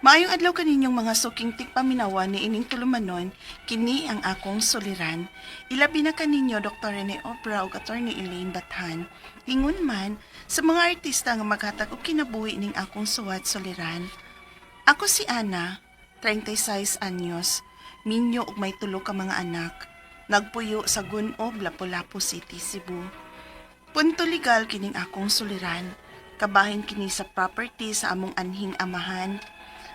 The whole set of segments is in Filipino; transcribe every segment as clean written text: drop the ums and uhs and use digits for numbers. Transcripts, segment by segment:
Maayong adlaw kaninyong mga suking tikpaminawa ni ining tulumanon, kini ang akong suliran. Ilabi na kaninyo Dr. Rene Obra ug Attorney Elaine Bathan. Ingon man sa mga artista nga maghatag og kinabuhi ning akong suwat suliran. Ako si Ana, 36 anyos, minyo ug may tulo ka mga anak. Nagpuyo sa Gunob, Lapu-Lapu City, Cebu. Punto legal kining akong suliran. Kabahin kini sa property sa among anhing amahan.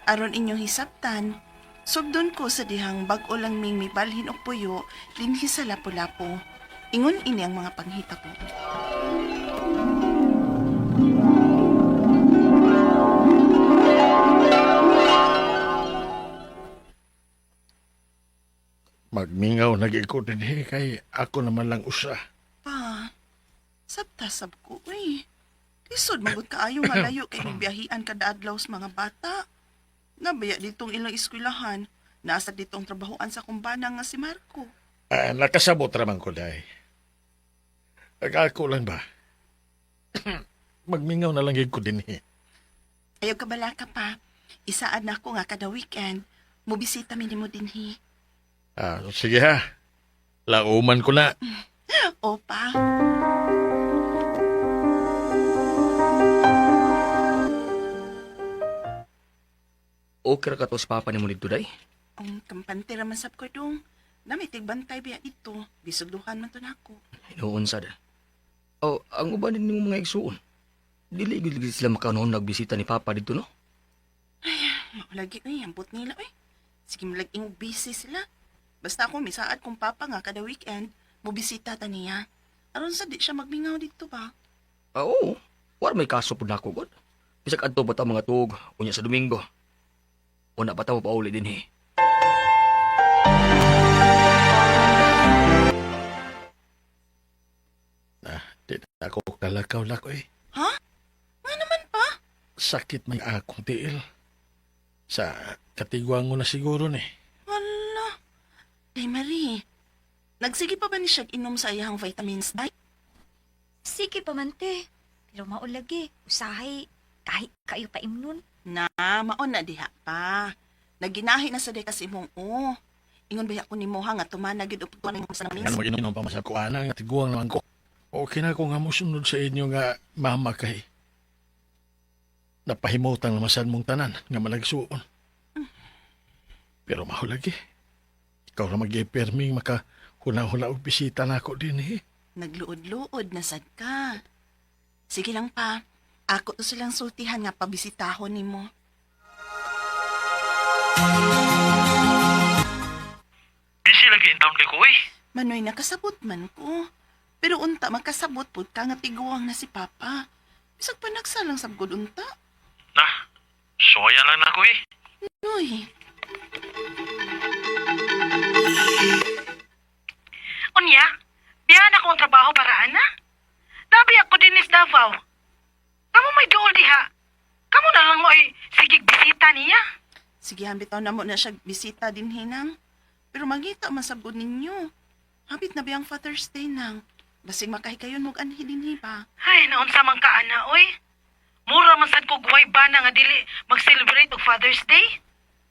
Aron inyong hisabtan, sugdon ko sa dihang bag-o lang ming mibalhin og puyo dinhi sa Lapu-Lapu. Ingon ini ang mga panghita ko. Magmingaw nag-ikot din kay ako naman lang usa. Pa, sabta-sab ko Lisod magud kaayo nga layo kay biyahian kada adlaw sa mga bata. Nabaya ditong ilang eskwelahan, nasa ditong trabahoan sa kumbana nga si Marco. Nakasabot raman ko dahi. Ako lang ba? Magmingaw na lang ko din Ayaw kabala ka pa. Isaad na ako nga kada weekend. Mubisita minimo dinhi. Sige ha. Lauman ko na. Opa. Okay ra ka to sa papa ni mo dito, day? Ang kampante raman sab ko dong. Namitig bantay biya dito. Bisugduhan man to nako. Noon sad. Oh, ang uban din mo mga igsuon. Dili gid sila makanon nagbisita ni papa dito, no? Lagi ambot nila Sige malaging busy sila. Basta ako misaad kung papa nga kada weekend, mobisita ta niya. Aron sa di siya magmingaw dito ba? Oo. War may kaso pud nako god. Bisag adto bata mga tuog unya sa Domingo. Una pa tawo pauli din Di na ako kalakaw-lako Ha? Nga naman pa? Sakit may akong tiil. Sa katigwang na siguro ni. Wala. Day Marie, nagsige pa ba ni siya inom sa iyang vitamins, day? Sige pa man te. Pero maulagi, usahay, kahit kayo pa imnon. Na, maon na diha pa. Naginahi na sa day kasi mong Ingon ba ako ni Moha nga tumanagid upod ko sa namin. Ano mag-inom pa masab ko ana nga tiguang naman ko. Okay na ko nga musunod sa inyo nga mama kay. Napahimutang lamasan mong tanan nga malagsuon. Pero mahulagi. Ikaw na mag-iperming maka hula-hula og bisita na ako din Nagluod-luod na sad ka. Sige lang pa. Ako to silang sultihan nga pabisitahon ni mo. Busy lagi in town kay ko Manoy nakasabot man ko. Pero unta magkasabot pud ka nga tiguang na si Papa. Bisag pa nagsalang sabgod unta. Nah, soya lang na ko Noy. Unya, biyan ako ang trabaho para ana. Dabi ako din is Davao. Kamu may duol diha. Kamu na lang mo ay sigig bisita niya. Sige, bitaw na mo na siya bisita din hinang. Pero mangita masabod ninyo. Habit na biyang Father's Day nang. Basing makahikayon mong anhi din ba? Ay, naon sa man ka ana, oy. Mura man sad ko guway ba na nga dili mag-celebrate og Father's Day?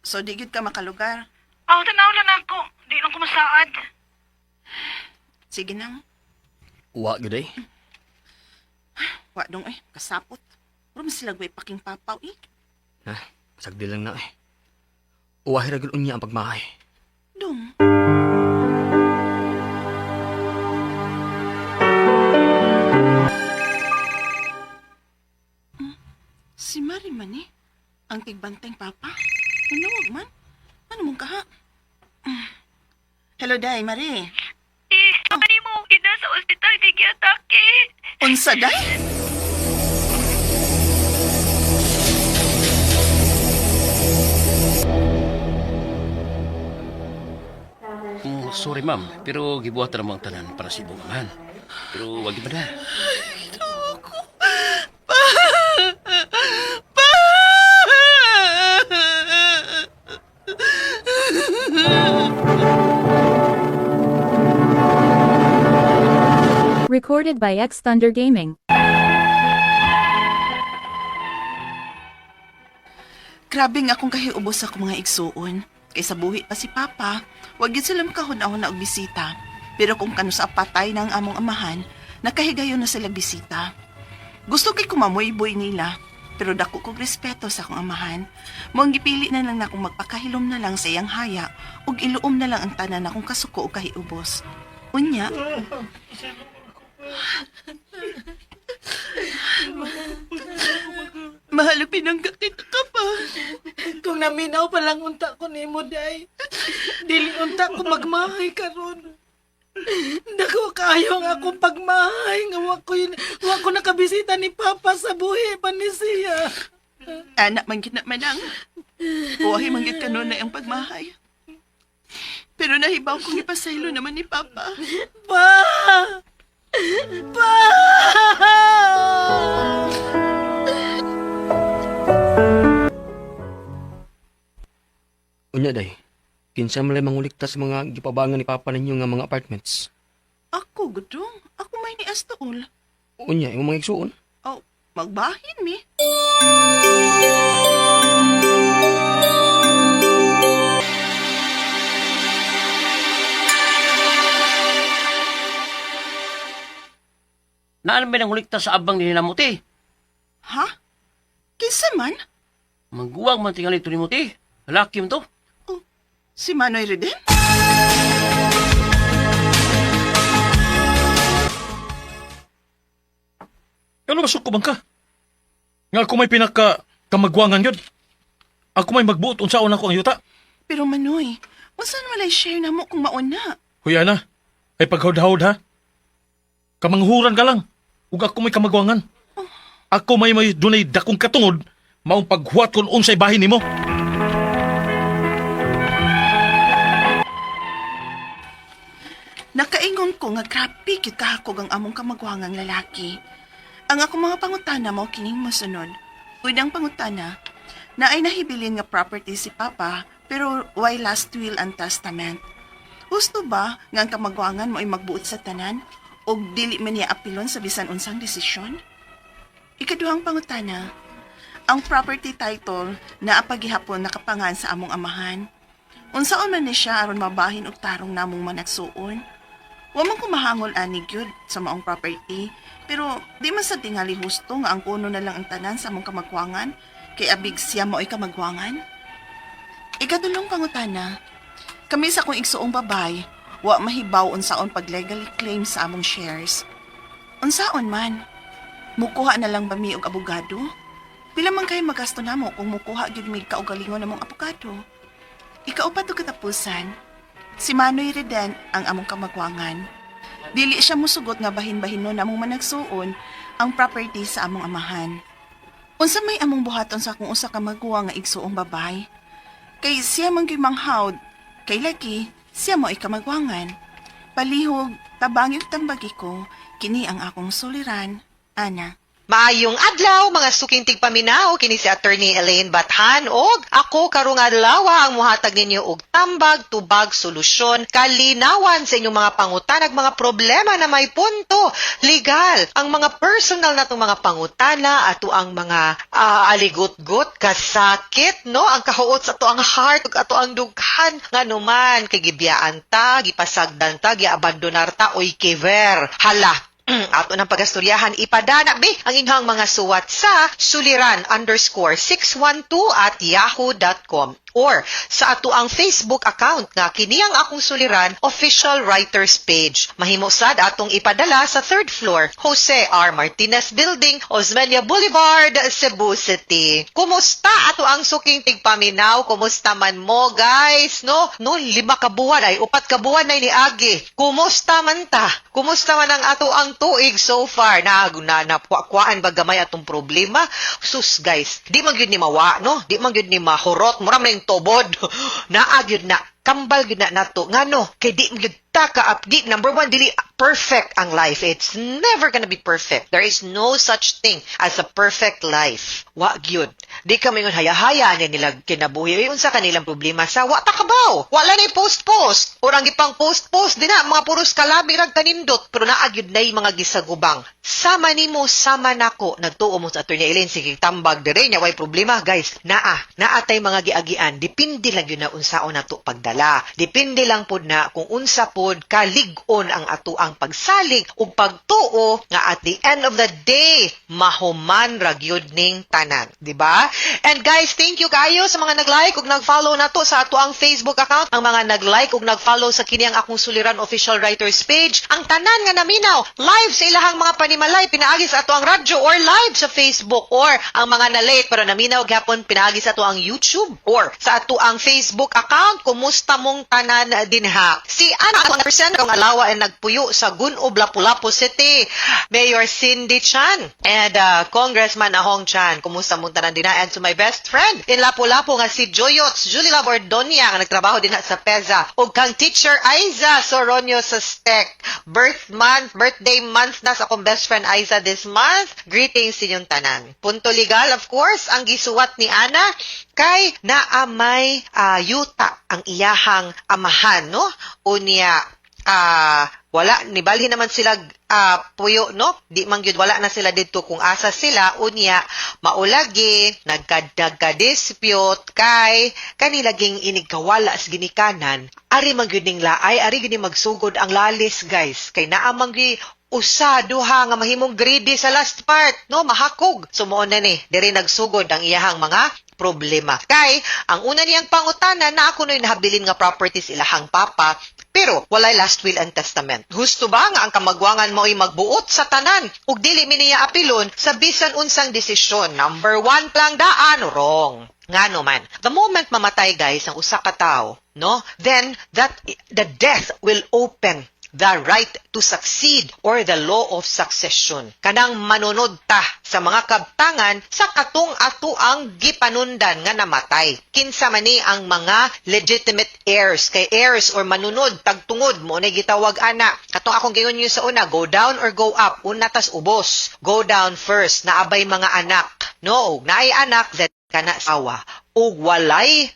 So, di gyud ka makalugar. Tanaw lang ako. Di lang ko masaad. Sige nang. Wa gid day. Wa dong kasapot. Pero sila gway paking papaw Ha, sagdi lang na Uwahi ra gid unya ang pagmahay. Dong. Si Marie man ang tigbanteng papa. Nanawag man. Ano mong kaha? Hello, Day, Marie. Ani mo, ina sa ospital kay giatake. Unsa, Day? Sorry ma'am, pero gibuhat na ang tanan para sa ibong amahan. Pero wag ba na. Recorded by X Thunder Gaming. Grabe nga akong kahiubos sa akong mga igsuon. Kay sa buhi pa si Papa, wag yun sila makahunahon na og bisita. Pero kung kano sa patay ng among amahan, nakahigayon na sila bisita. Gusto kay kumamoy-boy nila, pero dako kog respeto sa akong amahan. Moang gipili na lang na akong magpakahilom na lang sa iyang haya ug iluom na lang ang tanan akong kasuko o kahiubos. Unya, mahal pinanggak kita ka pa. Kung naminaw pa lang unta ko ni mo, day. Dili unta ko magmahay karon. Dako kayo nga akong pagmahay nga wa ko nakabisita ni Papa sa buhi pa ni siya. Anak man gina manang. Buhay man gid kanon na ang pagmahay. Pero nahibaw kong ipasaylo naman ni Papa. Pa! Pa! Unya, day. Kinsa malay mangulikta sa mga gipabangan ni Papa ninyo nga mga apartments. Ako, gudong. Ako may ni Astool. Unya, yung mga igsuon. Oh, magbahin mi. Naan ba nang ulikta sa abang ni Namuti? Ha? Kinsa man? Magguwag man tingali ito ni Muti. Lalaki mo to. Si Manoy Reden? Ano masuk ko bang ka? Nga ako may kamagwangan yun. Ako may magbuot unsaon ako ang yuta. Pero Manoy, unsan malay share na mo kung mauna? Huya na, ay paghawd-hawd ha. Kamanghuran ka lang. Ug ako may kamagwangan. Ako may dunay dakong katungod, maong paghuwat kon unsay bahin nimo. Nakaingon ko nga grabe kit kahakog ang among kamagwangang lalaki. Ang ako mga pangutana mo kining mosunod. Unang pangutana, na ay nahibilin nga property si Papa, pero why last will and testament? Gusto ba nga ang kamagwangan mo ay magbuot sa tanan? O dili man niya apilon sa bisan unsang desisyon? Ikaduhang pangutana, ang property title na apagihapon nakapangan sa among amahan. Unsaon man ni siya aron mabahin og tarong namong managsuon? Wa man ko mahangol ani gyud sa maong property, pero di man sa tingali husto nga ang kuno na lang ang tanan sa among kamagwangan kay abig siya mo ay kamagwangan. Ikadulong pangutana, kami sa kong igsuong babay, wa mahibaw unsaon pag legally claim sa among shares. Unsaon man, mukuha na lang ba mi og abogado? Pila man kay magasto namo kung mukuha gyud mi kaugalingon namong abogado? Ikaupat og katapusan, si Manoy Reden ang among kamagwangan. Dili siya musugot nga bahin-bahinon namong managsuon ang property sa among amahan. Unsa may among buhaton sa akong usa ka maguwang nga igsuong babay? Kay siya man gyud manghawd, kay laki siya mo ikamagwangan. Palihog, tabangin tambagi ko, kini ang akong suliran, ana. Maayong adlaw mga suking tigpaminaw kini si Attorney Elaine Bathan og ako karong adlaw ang muhatag ninyo og tambag tubag solusyon kalinawan sa inyong mga pangutanag mga problema na may punto legal ang mga personal natong mga pangutana ato ang mga aligot-got kasakit no ang kahuot sa ato ang heart ug ato ang dughan nganuman kay gibiyaan ta gipasagdan ta giabandonar ta oy kever hala. Ato ng pagastoryahan, ipadana be ang inyong mga suwat sa suliran_612@yahoo.com or sa ato ang Facebook account nga kini ang akong suliran official writers page. Mahimo sad atong ipadala sa 3rd floor, Jose R. Martinez Building, Osmeña Boulevard, Cebu City. Kumusta ato ang suking tigpaminaw? Kumusta man mo guys? No, 5 ka buwan ay 4 ka buwan na ni Agi. Kumusta man ta? Kumusta man ang ato ang tuig so far? Napuakwaan ba gamay atong problema? Sus guys, di man gyud ni mawa, no? Di man gyud ni mahurot, mura man tobod. Naagyod na kambal gyud na nato ngano kay di gyud ta ka-update. Number 1, dili perfect ang life. It's never gonna be perfect. There is no such thing as a perfect life. Wa gyud. Di kami ngon haya-haya nila kinabuhi. Unsa kanilang problema sa wa ta kabaw. Wala na post-post. Orang gipang post-post din na mga puros kalabi rag kanindot pero naagyud nay mga gisagubang. Sama nimo sama nako nagtuo mo sa Attorney Elaine sige tambag dire nya way problema guys. Naatay mga giagian depende lang yun na unsaon nato pagdala. Depende lang pod na kung unsa pod kalig-on ang ato ang pagsalig ug pagtuo nga at the end of the day mahuman ra gyud ning tanan, di ba? And guys, thank you kayo sa mga nag-like ug nag-follow nato sa ato ang Facebook account, ang mga nag-like ug nag-follow sa kini ang akong suliran official writers page. Ang tanan nga naminaw live sa ilahang mga panimalay pinaagi sa ato ang radyo or live sa Facebook or ang mga na-late pero naminaw gyapon pinaagi sa ato ang YouTube or sa ato ang Facebook account. Kumusta mong tanan dinha? Si Ana ang person kung alawa ay nagpuyo sa Gunob, Lapu-Lapu City. Mayor Cindy Chan and Congressman Ahong Chan. Kumusta mong tanan dinha? And to my best friend in Lapu-Lapu nga si Joyots Julie Love Ordonia nga nagtrabaho dinha sa PEZA ug kang teacher Aiza Soronio sa STEC. Birthday month na sa akong best friend Aiza this month. Greetings sa inyong tanan. Punto legal of course ang gisuwat ni Ana kay naamay yuta ang iyahang amahan, no? Unya wala nibalhin naman sila puyo, no? Di man gyud wala na sila didto kung asa sila unya maulagi nagkadispute kay kanilaging inigkawala sa ginikanan ari man gyud ning laay ari gyud magsugod ang lalis guys kay naamang usa duha nga mahimong greedy sa last part, no? Mahakog sumuo na ni diri nagsugod ang iyahang mga problema kay ang una niyang pangutana na ako noy nahabilin nga properties ilahang papa pero walay last will and testament. Gusto ba nga ang kamagwangan mo ay magbuot sa tanan ug dili mi niya apilon sa bisan unsang desisyon? Number 1 lang daan wrong. Ngano man, the moment mamatay guys ang usa ka tawo, no? Then the death will open the right to succeed or the law of succession. Kanang manunod ta sa mga kabtangan sa katong ato ang gipanundan nga namatay. Kinsa man ni ang mga legitimate heirs kay heirs or manunod tagtungod mo na gitawag ana. Katong akong gingon niyo sa una, go down or go up. Una tas ubos. Go down first. Naabay mga anak. No, naay anak that kana sawa. O walay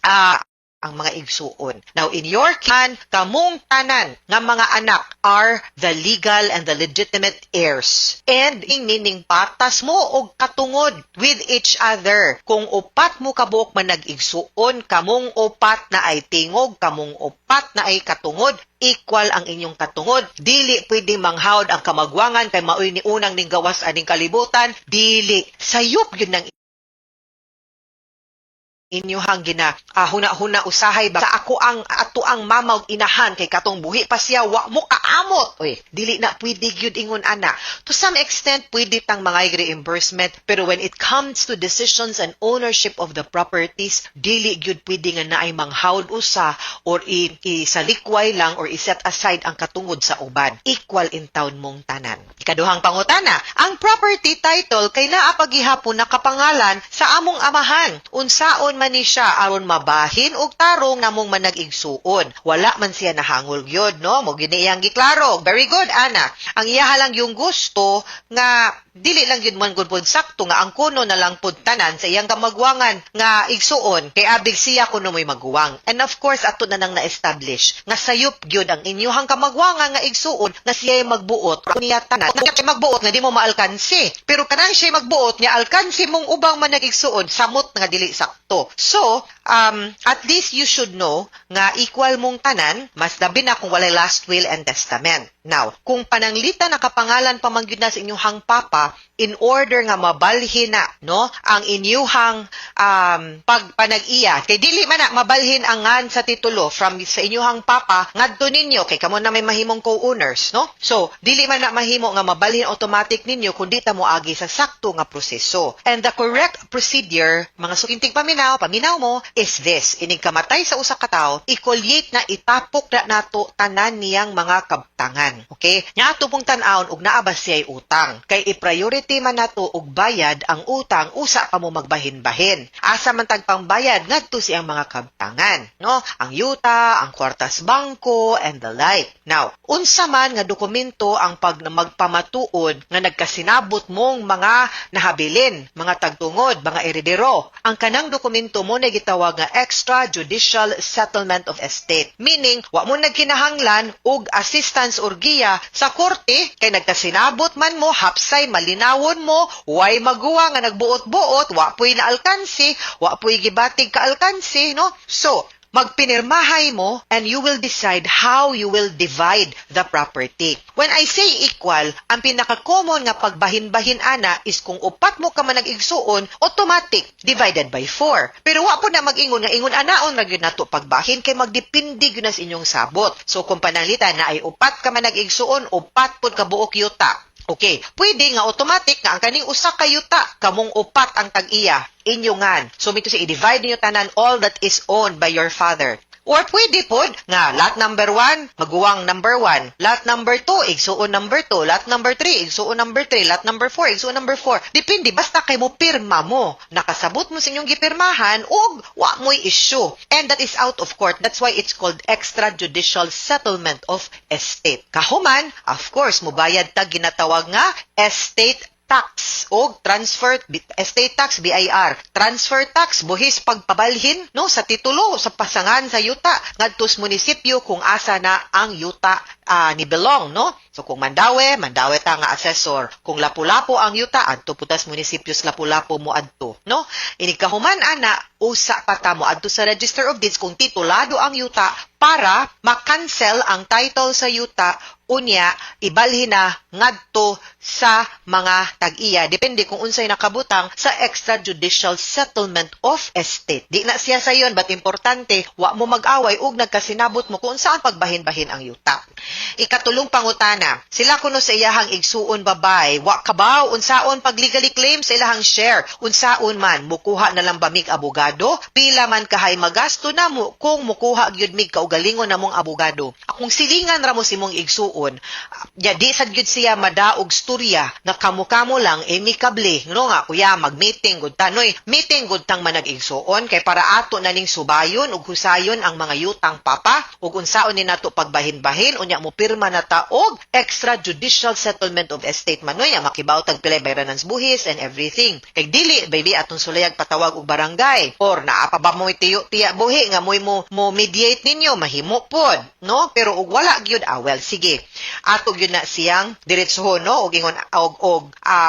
ang mga igsuon. Now, in your case, kamong tanan nga mga anak are the legal and the legitimate heirs. And, meaning patas mo og katungod with each other. Kung upat mo kabuok man nag-igsuon, kamong upat na ay tingog, kamong upat na ay katungod, equal ang inyong katungod. Dili pwede manghawd ang kamagwangan kay maoy ni unang ning gawas aning kalibutan. Dili. Sayop yun ng inyuhang gina huna-huna usahay ba sa ako ang ato ang mamaw inahan kay katong buhi pa siya wa mo kaamot. Oy, dili na pwede gyud ingon ana. To some extent pwede tang mga reimbursement pero when it comes to decisions and ownership of the properties dili gyud pwede nga naay manghawd usa or isalikway lang or iset aside ang katungod sa uban. Equal in town mong tanan. Ikaduhang pangutana, ang property title kay naa paghihapon na kapangalan sa among amahan. Unsaon man ni siya aron mabahin og tarong namong manag-igsuon. Wala man siya nahangol gyud, no? Mo gini iyang giklaro. Very good, Ana. Ang iyaha lang yung gusto nga dili lang yun man gud pod sakto nga ang kuno na lang pod tanan sa iyang kamagwangan nga igsuon kay abig siya kuno mo'y maguwang. And of course ato na nang na-establish nga sayop gyud ang inyuhang kamagwangan nga igsuon nga siya magbuot niya tanan. Nga magbuot nga di mo maalkansi. Pero kanang siya magbuot niya alkansi mong ubang man nag-igsuon samot nga dili sakto. So, at least you should know nga equal mong tanan, mas labi na kung walay last will and testament. Now, kung pananglita nakapangalan pa man gyud na sa inyuhang papa, in order nga mabalhin na, no, ang inyuhang pagpanag-iya, kay dili man na mabalhin ang ngan sa titulo from sa inyuhang papa, ngadto ninyo, kay kamo na may mahimong co-owners, no? So, dili man na mahimo nga mabalhin automatic ninyo, kundi ta mo agi sa sakto nga proseso. And the correct procedure, mga sukintig paminaw mo, is this. Inig kamatay sa usa ka tawo, i-collate na itapok na nato tanan niyang mga kabtangan. man. Okay? Nya ato pong tan-awon ug naa ba siya'y utang. Kay i-priority man nato og bayad ang utang usa pa mo magbahin-bahin. Asa man tag pangbayad ngadto siyang mga kabtangan, no? Ang yuta, ang kwartas bangko and the like. Now, unsa man nga dokumento ang magpamatuod nga nagkasinabot mong mga nahabilin, mga tagtungod, mga eredero. Ang kanang dokumento mo na gitawag nga extrajudicial settlement of estate. Meaning, wa mo nagkinahanglan og assistance or giya sa korte kay nagkasinabot man mo, hapsay, malinawon mo, way maguwa nga nagbuot-buot, wa po'y naalkansi, wa po'y gibatig ka alkansi, no? So, magpinirmahay mo and you will decide how you will divide the property. When I say equal, ang pinaka-common nga pagbahin-bahin ana is kung upat mo ka man nag-igsuon, automatic, divided by 4. Pero wa po na mag-ingon nga ingon anaon ra gyud nato pagbahin kay magdepende gyud na sa inyong sabot. So kung pananglitan na ay upat ka man nag-igsuon, upat pud ka buok yuta. Okay, pwede nga automatic nga ang kaning usa ka yuta kamong upat ang tag-iya inyongan. So mito si i-divide niyo tanan all that is owned by your father. Or pwede pod nga lot number 1 maguwang number 1, lot number 2 igsuon number 2, lot number 3 igsuon number 3, lot number 4 igsuon number 4. Depende basta kay mo pirma mo. Nakasabot mo sa inyong gipirmahan ug wa mo'y issue. And that is out of court. That's why it's called extrajudicial settlement of estate. Kahuman, of course, mobayad tag ginatawag nga estate tax o estate tax BIR, transfer tax buhis pagpabalhin no sa titulo sa pasangan sa yuta ngadto sa munisipyo kung asa na ang yuta ni belong, no? So kung Mandaue ta nga assessor. Kung Lapu-Lapu ang yuta, adto putas munisipios Lapu-Lapu mo adto, no? Ini kahuman ana usa pa ta mo adto sa Register of Deeds kung titulado ang yuta para ma-cancel ang title sa yuta unya ibalhin na ngadto sa mga tag-iya. Depende kung unsay nakabutang sa extrajudicial settlement of estate. Di na siya sayon, but importante, wa mo mag-away ug nagkasinabot mo kung saan pagbahin-bahin ang yuta. Ikatulong pangutana, sila kuno sa iyahang igsuon babay, wa kabaw, unsaon pag legally claim sa ilahang share, unsaon man, mukuha na lang ba mig abogado, pila man kahay magasto na mo kung mukuha gyud mig kaugalingon na mong abogado. Akong silingan ra mo simong igsuon, di sad gyud siya madaog storya na kamo-kamo lang amicable, no nga kuya mag-meeting gud tanoy, meeting gud tang manag-igsuon kay para ato na ning subayon ug husayon ang mga yutang papa ug unsaon ni nato pagbahin-bahin unya mo pirma na ta og extrajudicial settlement of estate manoy nga makibaw tag pilay bayranans buhis and everything. Kay dili baby atong sulayag patawag og barangay or naa pa ba mo tiya buhi nga mo mediate ninyo mahimo pod, no? Pero ug wala gyud well sige. Ato gyud na siyang diretsohon, no? Og ingon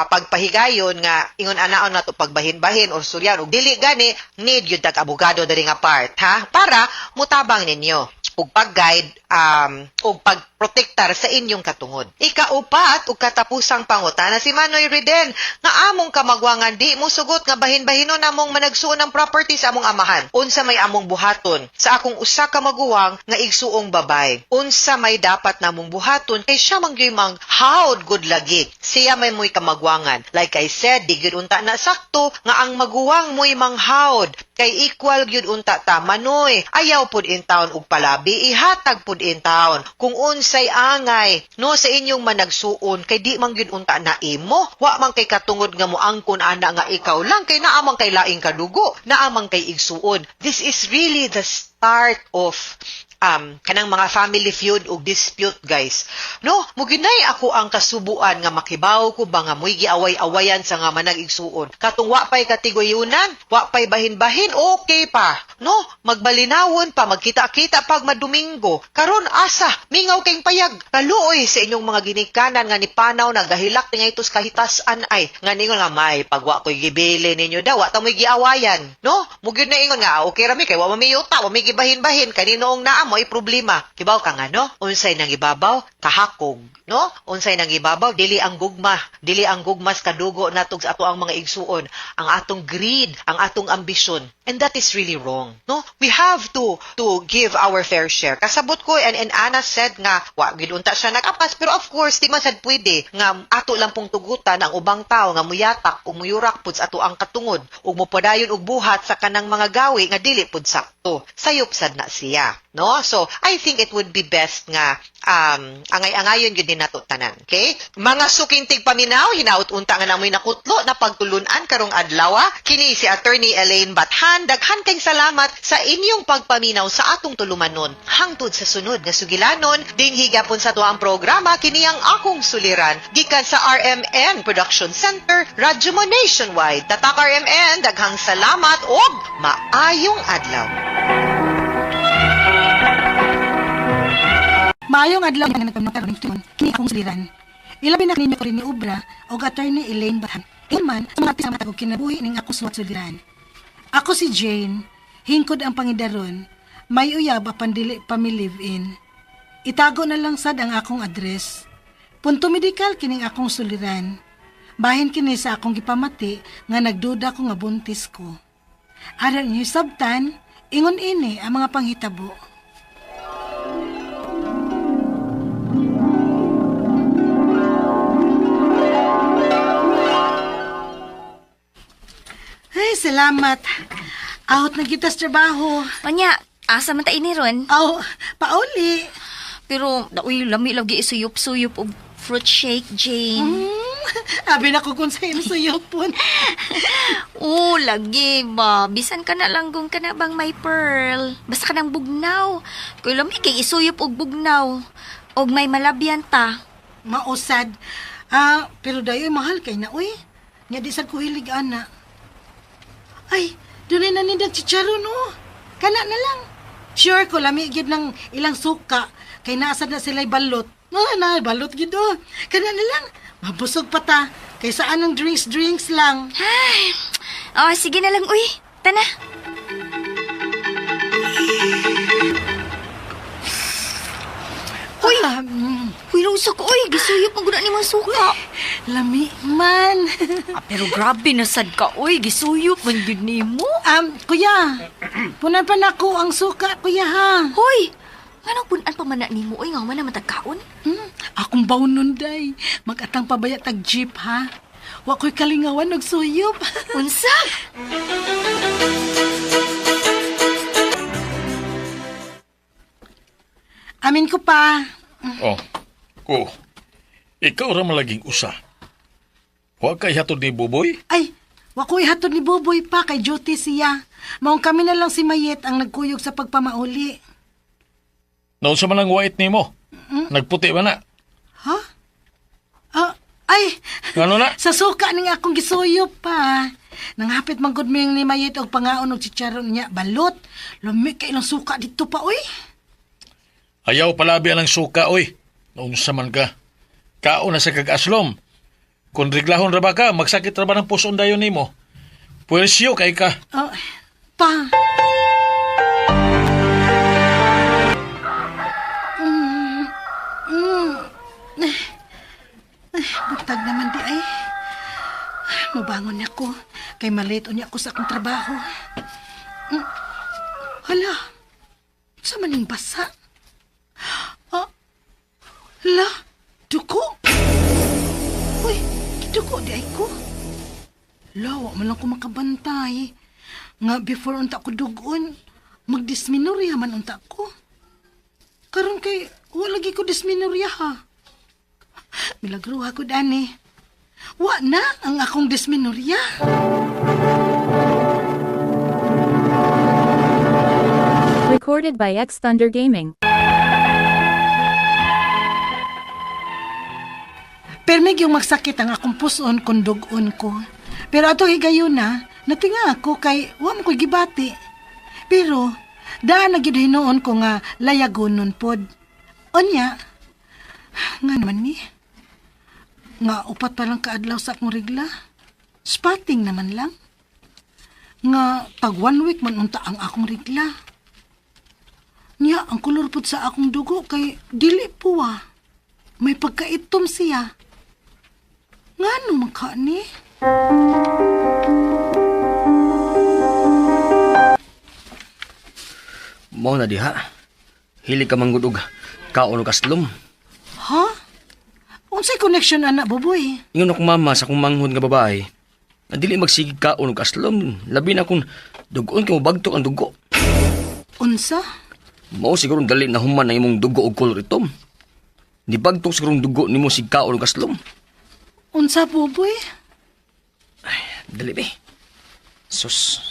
pagpahigayon nga ingon anaon nato pagbahin-bahin or suryan og dili gani need gyud tag abogado diri nga part, ha? Para mutabang ninyo ug pag-guide ug pagprotektar sa inyong katungod. Ikaupat ug katapusang pangutana si Manoy Riden nga among kamagwangan di mo sugot nga bahin-bahinon namong managsuon ng property sa among amahan. Unsa may among buhaton sa akong usa ka maguwang nga igsuong babay. Unsa may dapat namong buhaton kay siya manggyoy mang hawd good lagi. Siya may moy kamagwangan. Like I said, di gyud unta na sakto nga ang maguwang moy manghawd kay equal gyud unta ta Manoy. Ayaw pud in town ug palabi ihatag pud in town kung unsay angay no sa inyong managsuon kay di man gyud unta na imo wa man kay katungod nga moangkon ana nga ikaw lang kay naa man kay laing kadugo naa man kay igsuon. This is really the start of kanang mga family feud o dispute, guys. No, muginay ako ang kasubuan nga makibaw ko ba nga mo'y giaway-awayan sa nga manag-igsuon. Katong wa pa'y katiguyunan, wa pa'y bahin-bahin, okay pa. No, magbalinawon pa, magkita-kita pag madomingo. Karon asa, mingaw kayong payag. Kaluoy sa inyong mga ginikanan nga ni panaw na gahilak nga itos kahitasan ay. Nga ningon nga may, pag wa ko'y gibili ninyo daw, wa ta mo'y giawayan. No, muginay ingon nga, okay rami, kay wa mamiyuta, wa may gibahin-bahin, kaninoong naam, ay problema. Kibaw ka nga, no? Unsay nang ibabaw, kahakog, no? Unsay nang ibabaw, dili ang gugmas kadugo natog sa ato ang mga igsuon, ang atong greed, ang atong ambisyon. And that is really wrong, no? We have to give our fair share. Kasabot ko, and Anna said nga, wa, gidunta siya nag-apas, pero of course, di man sad pwede, nga ato lang pong tugutan ang ubang tao, nga muyatak, o muyurak pud sa ato ang katungod, o mupadayon og buhat sa kanang mga gawi, nga dili pud sakto. Sayop sad na siya, no? no? So, I think it would be best nga angay-angayon yun din nato tanan. Okay? Mga sukintig paminaw, hinaut unta nga namoy nakutlo na pagtulunan karong adlaw. Kini si Attorney Elaine Bathan. Daghan kayong salamat sa inyong pagpaminaw sa atong tulumanon. Hangtod sa sunod nga sugilanon, ding higapon sa tuang programa, kini ang akong suliran. Gikan sa RMN Production Center, Radyo Mo Nationwide. Tatak RMN, daghang salamat o maayong adlaw. Maayong adlaw nga nagpamakaroon ito, kini akong suliran. Ilabi na kaninyo ko rin ni Obra o Attorney Elaine Bathan. Man, sa mga tisama tagog kinabuhi ning ako suwat suliran. Ako si Jane, hingkod ang pangidaron, may uyab apan dili pa mi live-in. Itago na lang sad ang akong address. Punto medikal kining akong suliran. Bahin kini sa akong gipamati nga nagduda ko nga buntis ko. Aral niyo sabtan, ingon ini ang mga panghitabo. Ay, salamat. Out na kita sa trabaho. Manya, asa man ta ini ron? Aw, pauli. Pero, uy, lami lagi isuyop-suyop og fruit shake, Jane. Abi na ko kung sa'yo sa yopon. Oo, lagi ba? Bisan ka na langgong ka na bang may pearl. Basta ka ng bugnaw. Kaya lami kay isuyop og bugnaw. Og may malabyan ta. Mausad. Pero dayo'y mahal kay na, uy. Nga di sad ko hilig, ana. Ay, doon na nindag chicharon, no? Kana na lang. Sure ko, lami gyud ng ilang suka. Kay naasad na sila'y balot. Balot gyud, oh. Kana na lang. Mabusog pa ta. Kay saan ng drinks lang. Ay, oh, sige na lang, uy. Tana. Uy, uy, lusa ko, uy. Gisuyop mo guna ni mga suka. Lami man. Pero grabe na sad ka, uy. Gisuyop man yun ni mo. Kuya. Punan pa na ko ang suka, kuya, ha? Hoy, anong punan pa man na ni mo, uy. Nga man na matagkaon. Akong bawnon, day. Mag-atang pabaya tag jeep, ha? Wa ko'y kalingawan og suyop. Unsa? Amin ko pa. Oh, ikaw ra malaging usa. Wa kay hatod ni Buboy? Ay, wa ko'y hatod ni Boboy pa kay duty siya. Maong kami na lang si Mayet ang nagkuyog sa pagpamauli. Noon sa manang wait nimo. Nagputi ba na? Ha? Ay, Ano na? sa suka ning akong gisuyop pa. Nanghapit man gud ming ni Mayet og pangaon og chicharon niya balot. Lumi kay ilang suka dito pa, oy. Ayaw palabi ang suka, oy. Noong sa man ka. Kao na sa kag-aslom. Kung riglahon ra ba ka, magsakit ra ba ng puson dayon nimo? Puwersyo kay ka. Pa. Butag naman di ay. Mabangon ako. Kay malito niya ako sa akong trabaho. Hala. Sa maning basa. Hala. Duko. Uy, duko di ay ko. Lawa man lang ko makabantay. Nga before unta ko dugon, magdisminorya man unta ko. Karon kay wala lagi ko disminorya, ha. Milagruha ko dani. Wa na ang akong disminorya. Recorded by X Thunder Gaming. Permig yung magsakit ang akong puson kung dugon ko. Pero ato higayon na, natinga ako kay wa mo ko'y gibati. Pero, daan na gyud hinuon ko nga layagonon pod. Onya, nga naman ni. Nga upat pa lang kaadlaw sa akong regla. Spotting naman lang. Nga tag 1 week man unta ang akong regla. Nya, ang kulor pod sa akong dugo kay dili puwa. May pagkaitom siya. Nga ano maka ni? Mao na diha. Hili ka manggudog. Kaon og aslom. Ha? Unsay connection anak Boboy? Ingon akong mama sa akong manghod nga babae. Na dili magsigig kaon og aslom. Labi na kung dugon kay mabagtok ang dugo. Unsa? Mao siguro dali na human ang imong dugo og kolor itom. Di bagtok siguro dugo nimo sigkaon og kaslom. Unsa, Buboy? Dali be. Sus.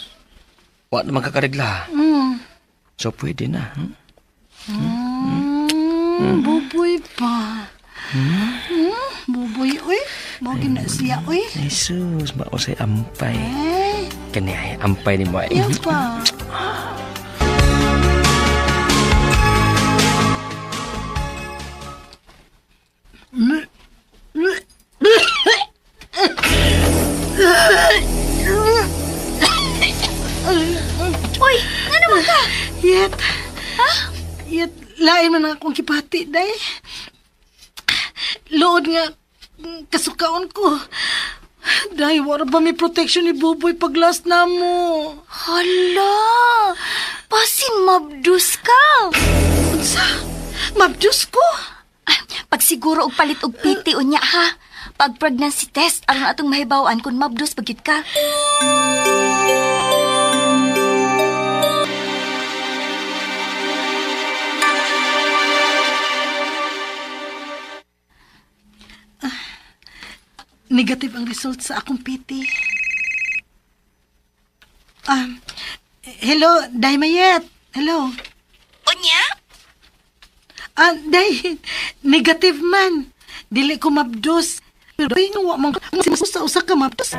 Wa naman kakaregla. So pwede na. Buboy pa. Buboy, uy. Mawag na siya, uy. Ay sus, mao say ampay. Eh, Kani ay ampay ni mo ay. yan pa. Uy, nga naman ka? Yet. Yet, lain man ang akong kipati, day. Lood nga, kasukaon ko. Day, wala ba may protection ni Buboy pag last na mo? Hala, pasin mabdus ka. Unsa? Mabdus ko? Pag siguro og palit og piti unya ha. Pag pregnancy test, aron atong mahibawan kung mabdus pagyud ka. Negative ang result sa akong PT. Hello, Day Mayet. Hello. Unya? Day, negative man. Dili ko mabdos. Pero yung wa man sa usa ka mabdos.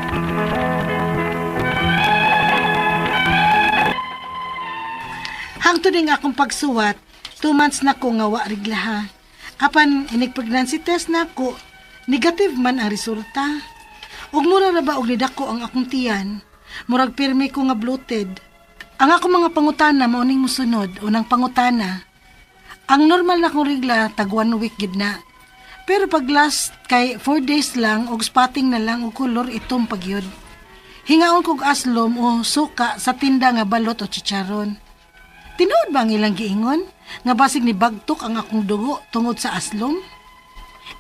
Hangtod nga akong pagsuwat, 2 months na ko nga wa riglaha. Apan inig pregnancy test na ko, negative man ang resulta. Ug mura ra ba og nidako ang akong tiyan? Murag pirmi ko nga bloated. Ang ako mga pangutana mao ning mosunod, unang pangutana. Ang normal na kong regla tag 1 week gid na. Pero pag last kay 4 days lang og spotting na lang og color itom pagyud. Hingaon kog aslom o suka sa tinda nga balot o chicharon. Tinuod ba ang ilang giingon nga basig ni bagtok ang akong dugo tungod sa aslom?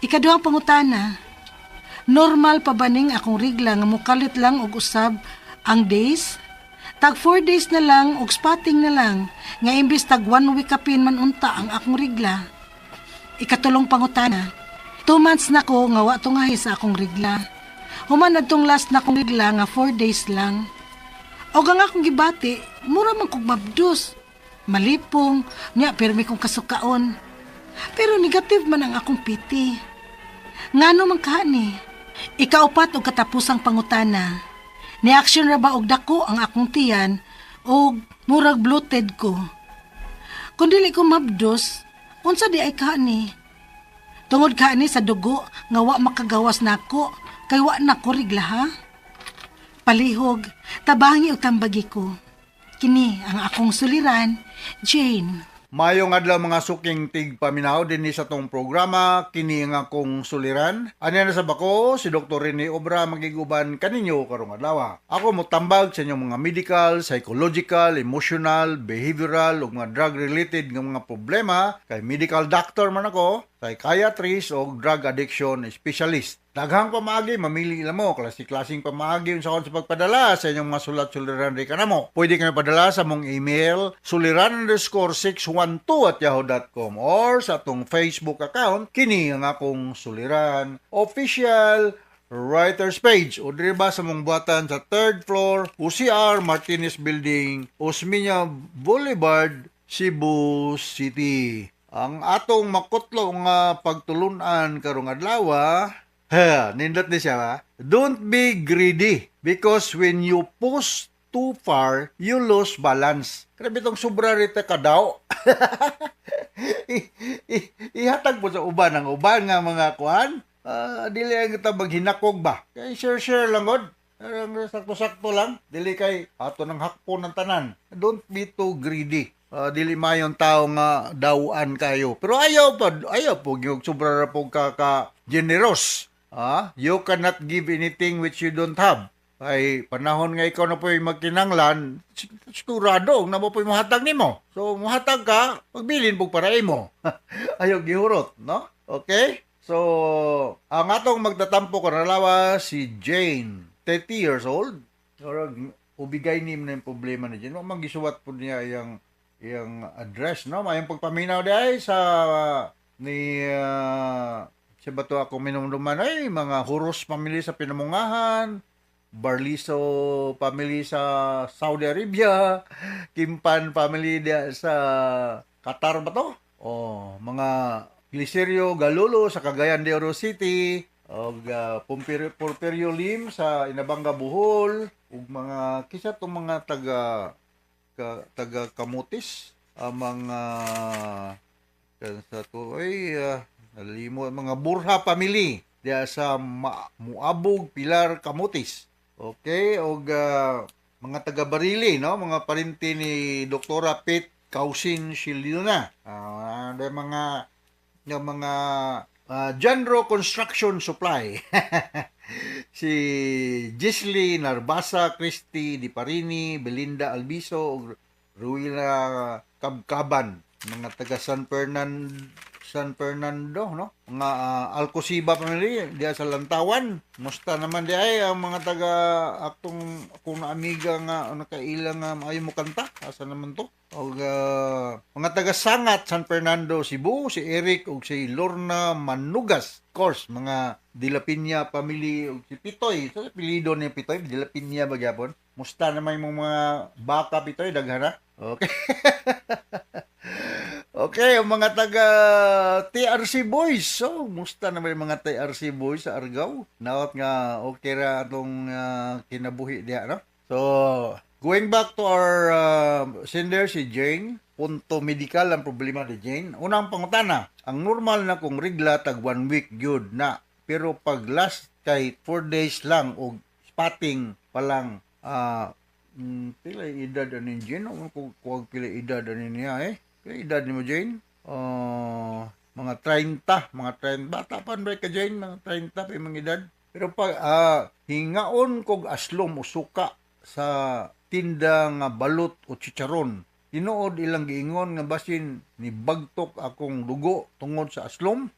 Ikaduhang pangutana, normal pa ba ning akong regla nga mukalit lang og usab ang days? Tag 4 days na lang og spotting na lang nga imbis tag 1 week kapin man unta ang akong regla. Ikatulong pangutana, 2 months na ko nga wa tungahi sa akong regla. Human adtong last na akong regla nga 4 days lang. Og ang akong gibati, mura man kog mabdus. Malipong, nya permi kong kasukaon. Pero negative man ang akong piti. Ngano man kani? Ikaupat og katapusang pangutana. Ni-action ra ba og dako ang akong tiyan o murag bloated ko? Kung dili ko mabdos, unsa di ay kani? Tungod kani sa dugo nga wa makagawas nako kay wa na ko rigla ha? Palihog, tabangi og tambagi ko. Kini ang akong suliran, Jane. Mayong adlaw mga suking tigpaminaw din sa tong programa kini nga akong suliran. Ani na sa bako si Dr. Rene Obra magiguban kaninyo karong adlaw. Ako motambag sa inyong mga medical, psychological, emotional, behavioral ug mga drug related nga mga problema kay medical doctor man ako, psychiatrist o drug addiction specialist. Daghang pamaagi, mamili lang mo. Klaseng pamaagi sa sa pagpadala sa inyong mga sulat-suliran rin ka na mo. Pwede kayo padala sa mong email suliran_612@yahoo.com or sa atong Facebook account, kini ang akong suliran official writer's page o diriba sa mong buhatan sa 3rd floor UCR Martinez Building, Osmeña Boulevard, Cebu City. Ang atong makutlo nga pagtulunan karong adlaw, nindot ni siya ba? Don't be greedy because when you push too far, you lose balance. Grabe itong sobra rita ka daw. Ihatag po sa uban ang uban nga mga kuhan. Dili ang kita maghinakog ba? Kay share lang god. Sakto-sakto lang. Dili kay ato ng hakpo ng tanan. Don't be too greedy. Dili mayon tao nga dawaan kayo. Pero ayaw po yung sobra ra po ka generous. You cannot give anything which you don't have. Ay panahon nga ikaw na po'y magkinanglan, sigurado na mo po'y mahatag nimo. So mahatag ka, pagbilin po para imo. Ayaw gihurot, no? Okay? So ang atong magtatampo karalawa si Jane, 30 years old. Ubigay ni na yung problema na dyan. Magisuwat po niya iyang address, no? Mayong pagpaminaw di ay sa ni si bato ako minumduman ay mga Huros family sa Pinamungahan, Barliso family sa Saudi Arabia, Kimpan family dia sa Qatar ba to? Oh, mga Glicerio Galulo sa Cagayan de Oro City, og Porfirio Lim sa Inabanga Bohol, ug mga kisa tong mga taga Kamutis, mga sa to ay nalimo mga Burha family diya sa Muabog Pilar Kamutis. Okay, og mga taga Barili, no, mga parente ni Doktora Pete Kausin Shiluna. Mga Janro Construction Supply. Si Gisli Narbasa, Christy Di Parini, Belinda Albiso, ug Ruila Kabkaban, mga taga San Fernando, no? Mga Alcosiba family diya sa Lantawan. Musta naman di ay ang mga taga akong amiga nga nakailang nga maayo mo kanta. Asa naman to? Og mga taga Sangat, San Fernando, Cebu, si Eric ug si Lorna Manugas. Of course, mga Dilapinya family ug si Pitoy. Sa apelyido ni Pitoy, Dilapinya ba gyapon? Musta naman yung mga baka Pitoy daghana? Okay. Okay, ang mga taga TRC Boys. So, musta naman yung mga TRC Boys sa Argao? Naot nga okay ra atong kinabuhi diya, no? So, going back to our sender, si Jane, punto medical ang problema ni Jane. Unang pangutana, ang normal na kung regla tag 1 week gyud na. Pero pag last kay 4 days lang o spotting pa lang, pila edad ani Jane? Kung pila edad ani niya Pila edad ni mo Jane? Mga 30, bata pa ba ka Jane? Mga 30 pa yung mga edad. Pero pag hingaon kog aslom o suka sa tinda nga balot o chicharon, tinuod ilang giingon nga basin ni bagtok akong dugo tungod sa aslom.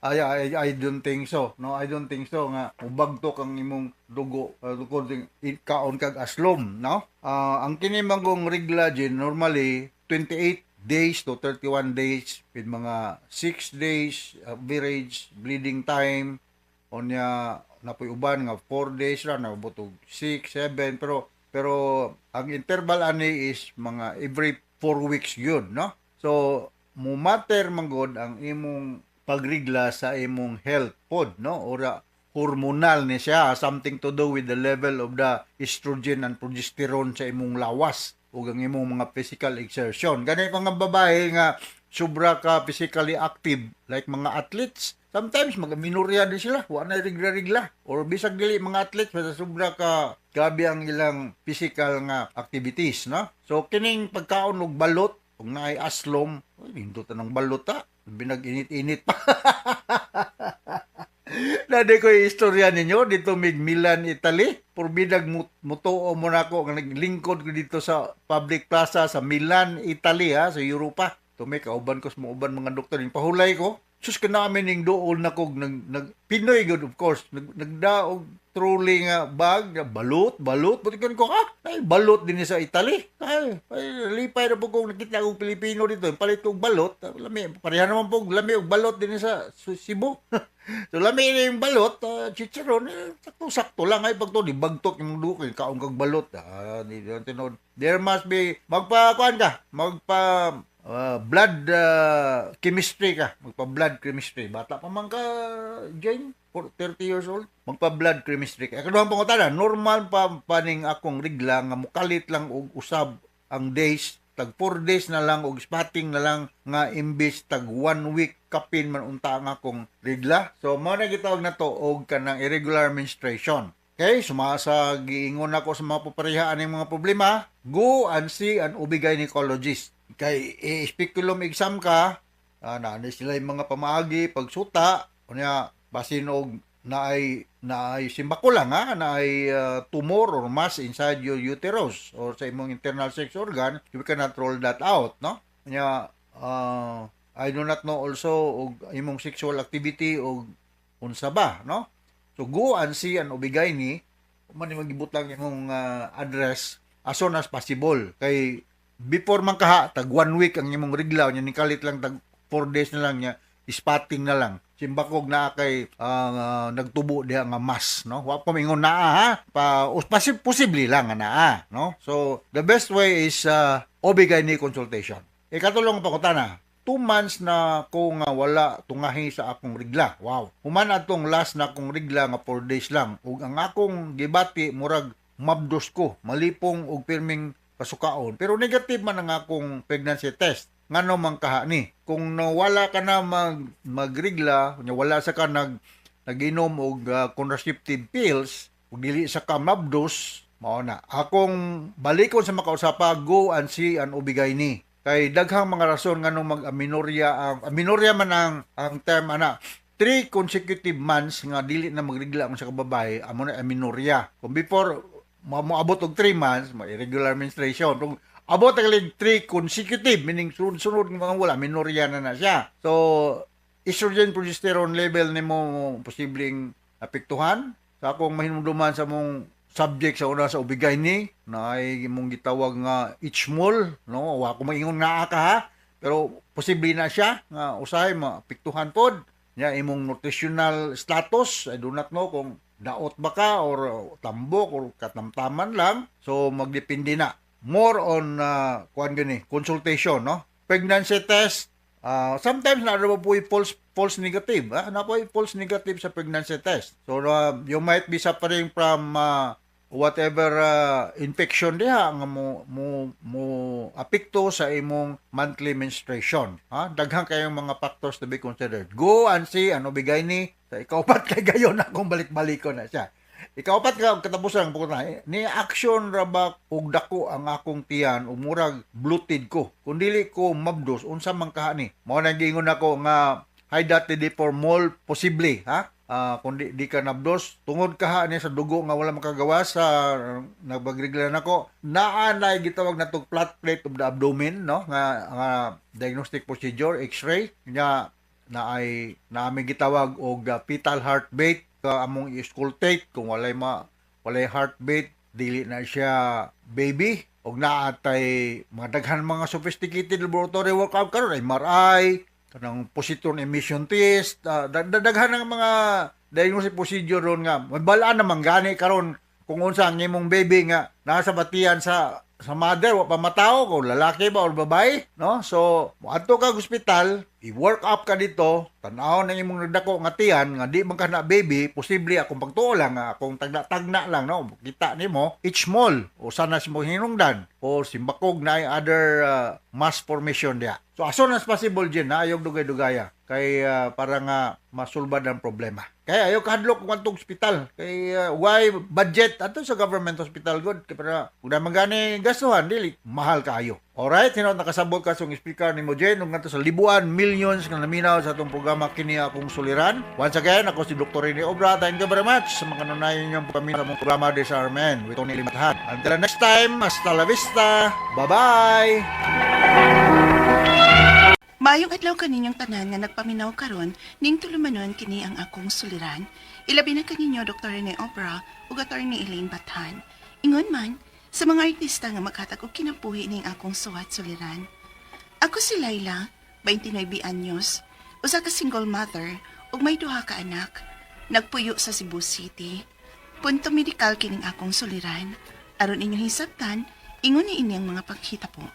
I don't think so. No, I don't think so nga ubagtok ang imong dugo tungod kaon kag aslom, no? Ang kini magong regla Jane normally 28 days to 31 days with mga 6 days average bleeding time. Onya napoy uban nga 4 days ra na butog 6, 7 pero ang interval ani is mga every 4 weeks yun, no? So mo matter man god ang imong pagrigla sa imong health pod, no? Ora hormonal ni siya, something to do with the level of the estrogen and progesterone sa imong lawas ug ang imong mga physical exertion. Ganay mga babae nga sobra ka physically active like mga athletes, sometimes mga minorya din sila, wa na rigla-rigla. Or bisag dili mga athletes basta sobra ka grabe ang ilang physical nga activities, no? So kining pagkaon og balot, kung naay aslom, nindot ng balot ta, binag-init-init pa. Nade ko yung istorya ninyo dito Milan, Italy. Purbidag mutuo mo na ako nga naglingkod ko dito sa public plaza sa Milan, Italy sa Europa. May kauban ko sa uban mga doktor. Yung pahulay ko, sus ka namin yung dool na ko, Pinoy good of course, nagdaog trolley nga bag, balot, buti ko, ay, balot din sa Italy. Ay, lipay na po kung nakita akong Pilipino dito, palit kong balot, pareha naman po, lami og balot din sa Cebu. So, lami na yung balot, chicharon, sakto lang, ay, pagto, di bagtok yung duko, kaong kag balot. There must be, magpa-kuan ka, blood chemistry ka. Magpa-blood chemistry. Bata pa man ka, Jane, 30 years old. Magpa-blood chemistry ka. Kaduhang pangutana, normal pa paning akong regla nga mukalit lang og usab ang days. Tag 4 days na lang og spotting na lang nga imbis tag 1 week kapin man unta ang akong regla. So, mao na gitawag na to og kanang irregular menstruation. Okay, sumasa giingon ako sa mga paparehaan ng mga problema, go and see an OB-gynecologist. Kay speculum exam ka, na sila yung mga pamaagi, pagsuta, kunya basin og naay simbako lang naay tumor or mass inside your uterus or sa imong internal sex organ, you cannot rule that out, no? Kunya I do not know also og imong sexual activity og unsa ba, no? So go and see an OB-gyne, man magibutang imong address as soon as possible kay before man kaha, tag 1 week ang imong regla, nya nikalit lang tag 4 days na lang niya, spotting na lang. Simbakog na kay nagtubo diha nga mas, no? Wa pa mingon naa ha. Posible lang nga naa, no? So the best way is OB/GYN consultation. Ikatulong pa ko tana. 2 months na ko nga wala tungahi sa akong regla. Wow. Human atong last na akong regla nga 4 days lang. Ug ang akong gibati murag mabdos ko, malipong og pirming pasukaon. Pero negative man ang akong pregnancy test. Ngano man kaha ni? Kung nawala ka na magrigla, nya wala sa ka naginom og contraceptive pills, ug dili sa ka mabdos, mao na. Akong balikon sa makausapa, go and see an OB/GYN. Kay daghang mga rason nganong aminorya man ang term ana. 3 consecutive months nga dili na magrigla ang sa kababae, amo na aminorya. Kung before moabot og 3 months, irregular menstruation. Kung abot ang 3 consecutive, meaning sunod-sunod ng mga wala, minorya na siya. So, estrogen progesterone level ni mo posibleng apektuhan. Sa akong mahinumduman sa mong subject sa una sa OB/GYN na ay mong gitawag nga HMOL, no? Wa ko maingon nga ka ha, pero posible na siya nga usahay maapektuhan pod nya imong nutritional status. I do not know kung daot ba ka or tambok or katamtaman lang. So magdepende na. More on consultation, no? Pregnancy test, sometimes na po false negative. Na po false negative sa pregnancy test. So you might be suffering from whatever infection diha nga mo apekto sa imong monthly menstruation. Daghang kayong mga factors to be considered. Go and see an OB/GYN. Sa ikaupat kay gayon akong balik-baliko na siya. Ikaupat ka katapusan po na ni action ra ba og dako ang akong tiyan o murag bloated ko. Kung dili ko mabdos unsa man kaha ni. Mao na gingon ako nga high DD for mole posible, ha? Kung di ka nabdos tungod kaha ni sa dugo nga wala makagawa sa nagbagregla nako. Naa na gitawag natong flat plate of the abdomen, no? Nga diagnostic procedure, X-ray nya na ay namin gitawag og fetal heartbeat among i-auscultate kung walay heartbeat dili na siya baby og naatay mga daghan mga sophisticated laboratory workup karon MRI kanang positron emission test daghan ng mga diagnostic procedure ron nga mabalaan naman gani karon kung unsa ang imong baby nga nasa batian sa mother wa pa matao kung lalaki ba or babae, no? So adto ka hospital, i-work up ka dito, tan-aw na imong nagdako nga tiyan nga di man ka na baby, posible akong pagtuo lang akong tagna lang, no? Kita nimo HMOL o sana si mo hinungdan o simbakog na ay other mass formation dia. So as soon as possible din na ayog dugay-dugaya kay para nga masulbad ang problema. Kaya ayaw kahadlok kung atong hospital. Kay why budget ato sa government hospital good kay para ug magani gastuhan dili mahal kaayo. Alright, sino nakasabot ka sa speaker ni mo Jen ug ngadto sa libuan, millions nga naminaw sa atong programa kini akong suliran. Once again, ako si Dr. Rene Obra. Thank you very much sa mga nunayon niyong kami sa mong programa Disarmen with Tony Limathan. Until next time, hasta la vista. Bye-bye. Maayong adlaw kaninyong tanan nga nagpaminaw karon ning tulumanon kini ang akong suliran. Ilabi na kaninyo Dr. Rene Obra ug Attorney Elaine Bathan. Ingon man sa mga artista nga maghatag og kinabuhi ning akong suwat suliran. Ako si Laila, 29 anyos, usa ka single mother ug may duha ka anak. Nagpuyo sa Cebu City. Punto medikal kining akong suliran. Aron inyong hisabtan, ingon ni ini ang mga paghita po.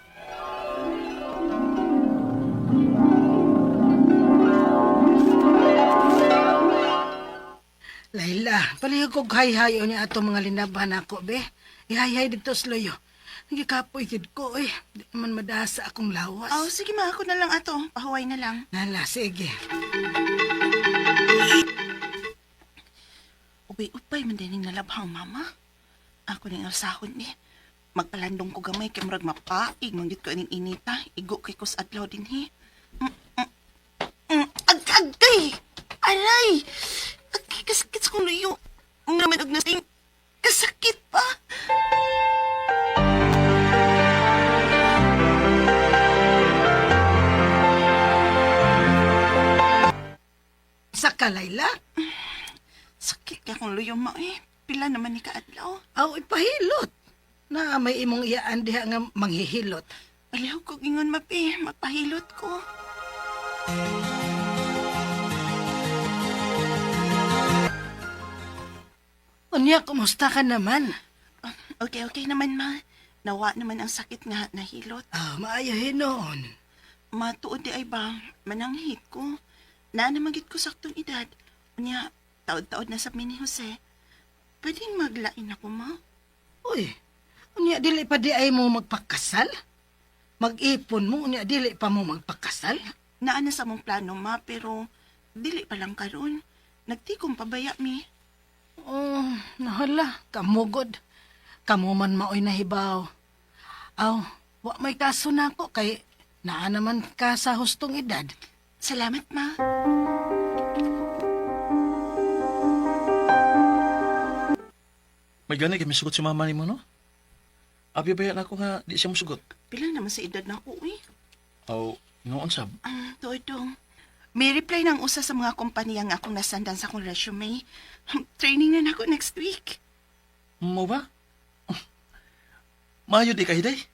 Laila, palihog kog hay-hayo niya ato mga linaban ako, be. Ihay-hay dito sa loyo. Nagikapoy gid ko, eh. Di naman madasa akong lawas. Oh, sige ma, ako na lang ato. Pahuway na lang. Nala, sige. Upay man din nalabhang mama. Ako ning asahon ni. Magpalandong ko gamay kay murag mapaig manggit ko ning inita. Igo kay kus adlaw din hi. Agay! Aray! Kasakit sa kong luyo. Ang naman og nasing kasakit pa. Saka, Laila? Sakit ka kong luyo ma eh. Pila naman ni kaadlaw. Aw, ipahilot. Na may imong iyaan diha nga manghihilot. Aliw ko gingon mapi, magpahilot ko. Unya, kumusta ka naman? Okay naman ma. Nawa naman ang sakit nga nahilot. Maayahin noon. Matuod di ay ba, mananghit ko. Naanamagit ko saktong edad. Unya, taod-taod na sa ni Jose. Pwedeng maglain ako, ma? Uy, unya, dili pa di ay mo magpakasal? Mag-ipon mo, unya, dili pa mo magpakasal? Naana sa mong plano, ma, pero dili pa lang karon. Nagtikom pabaya, mi. Oh, nahala, kamugod. Kamu man maoy nahibaw. Aw, wa may kaso na ako kay naa naman ka sa hustong edad. Salamat, ma. May gani kami sugot si mama ni mo, no? Abi baya na ako nga di siya musugot. Pilang naman sa edad na ako, eh. Aw, noon sab. Dodong. May reply ng usa sa mga kompanya nga akong nasandan sa akong resume. Training na ako next week. Mo ba? Mayo di kay day.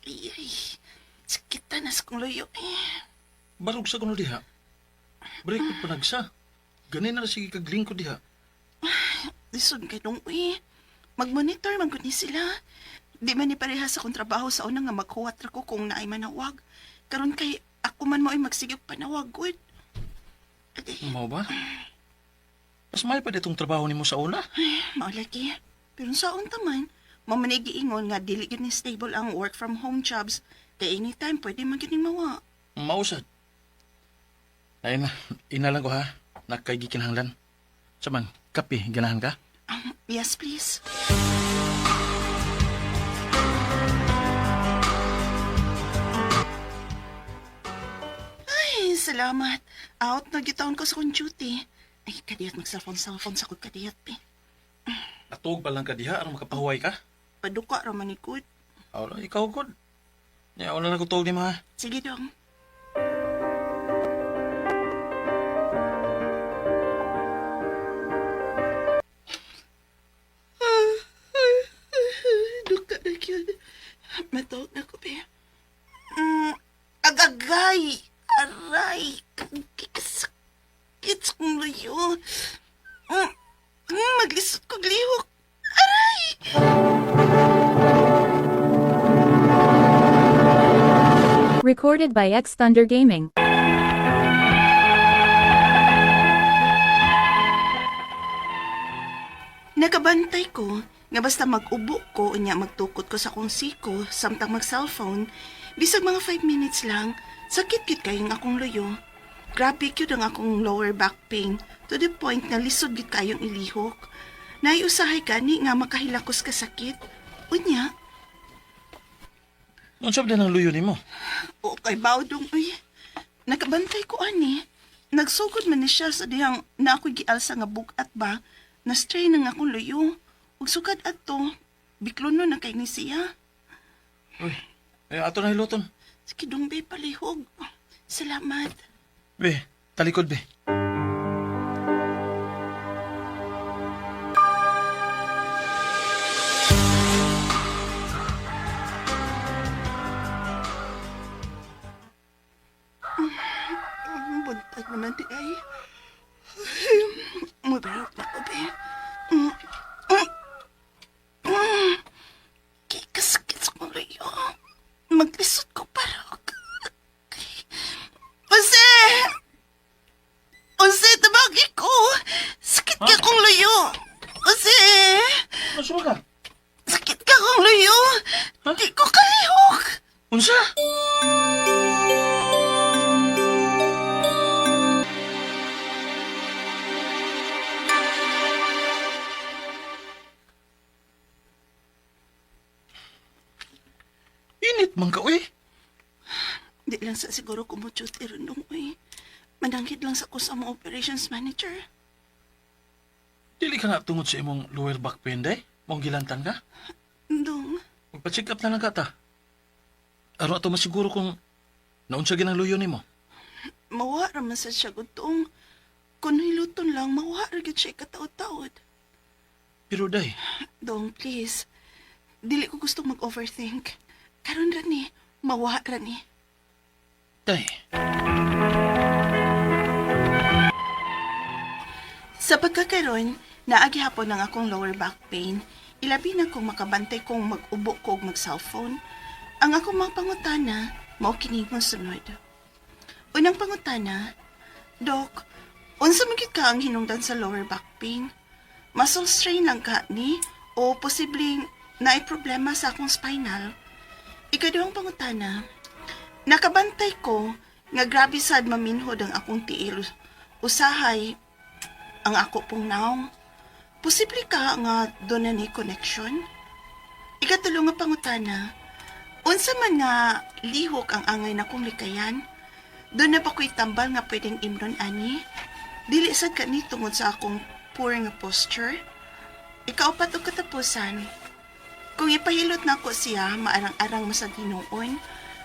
Ay, sakit na sa kong loyo, eh. Barog sa kuno diha. Break ko panagsa. Gani na sige kaglingkod diha. Lisod ka nung, eh. Mag-monitor, ni sila. Di man ni parehas sa akong trabaho sa una nga maghuwat ra ko kung naay manawag. Karon kay ako man mo ay magsigig panawag, good. Mo ba? Mas may pa ditong trabaho nimo sa una. Maulagi. Pero sa unta man, mamanigiingon nga dili gid ni stable ang work from home jobs. Kaya anytime pwede man gid ning mawa. Mausad. Ay na, ina lang ko ha. Nakay gikinahanglan. Samang, kape, ganahan ka? Yes, please. Ay, salamat. Out na gitaon ko sa kong duty. Ay, kadiyat mag-cellphone sa kong kadiyat, pe. Natug pa lang ka diha, ano makapahuway ka? Paduka raman ni Kud. Wala, ikaw god. Ya, wala na ko tawag ni mo ha. Sige dong. Duka na yun. Matawag na ko, pe. Agagay! Aray! Sakit sa kong layo. Maglisot ko glihok. Aray! Recorded by X Thunder Gaming. Nakabantay ko nga basta mag-ubo ko unya magtukot ko sa kong siko samtang mag-cellphone, bisag mga 5 minutes lang, sakit gid kayong akong loyo. Grabe gyud ang akong lower back pain to the point nga lisod gid kayong ilihok. Naiusahay gani nga makahilakos ka sakit. Unya, Noon sab din ang luyo ni mo. o kay bawdong uy. Nakabantay ko ani. Nagsugod man ni siya sa dihang na ako'y gialsa nga bugat ba. Na-strain ang akong loyo. Ug sukad adto, biklono na kay ni siya. Uy, ato na hiloton. Sige dong be, palihog. Salamat. Be, talikod be. Buntag naman di ay. Mabarok na ko be. Kay kasakit sa kong loyo. Maglisod ko parok. Jose! Jose, tabagi ko! Sakit ka kong loyo! Jose! Masuro ka? Sakit ka kong loyo! Di ko kalihok! Unsa? Init man ka, uy. Di lang sa siguro kumutsut irundong, uy. Manangkit lang sa ko sa mga operations manager. Dili ka na tungod sa imong lower back pain, day? Mong gilantan ka? Dong, Magpa-check up na lang ka ta. Aron ato masiguro kung naunsa ginang luyo nimo. mawa raman sa siya gutong. Kung hiluton lang, mawa ra gid siya kataod-taod. Pero day, Dong, please. Dili ko gusto mag-overthink. Karon ra ni, mawa ra ni. day. Sa pagkakaroon, naagi hapon ang akong lower back pain. Ilabi na kung makabantay kong mag-ubo ko og mag-cellphone. Ang akong mga pangutana, mao kini mong sunod. Unang pangutana, Dok, unsa man gyud ka ang hinungdan sa lower back pain? Muscle strain lang ka ni o posibleng naay problema sa akong spinal? Ikaduhang pangutana, nakabantay ko nga grabe sad maminhod ang akong tiil. Usahay ang ako pong naong. Posible ka nga doon na ni connection? Ikatulo nga pangutana, unsa man nga lihok ang angay na kong likayan? Doon na ba ko'y tambal nga pwedeng imron ani? Dili sad ka ni tungod sa akong poor nga posture? Ikaupat o katapusan, kung ipahilot na ko siya, maarang-arang masag hinuon,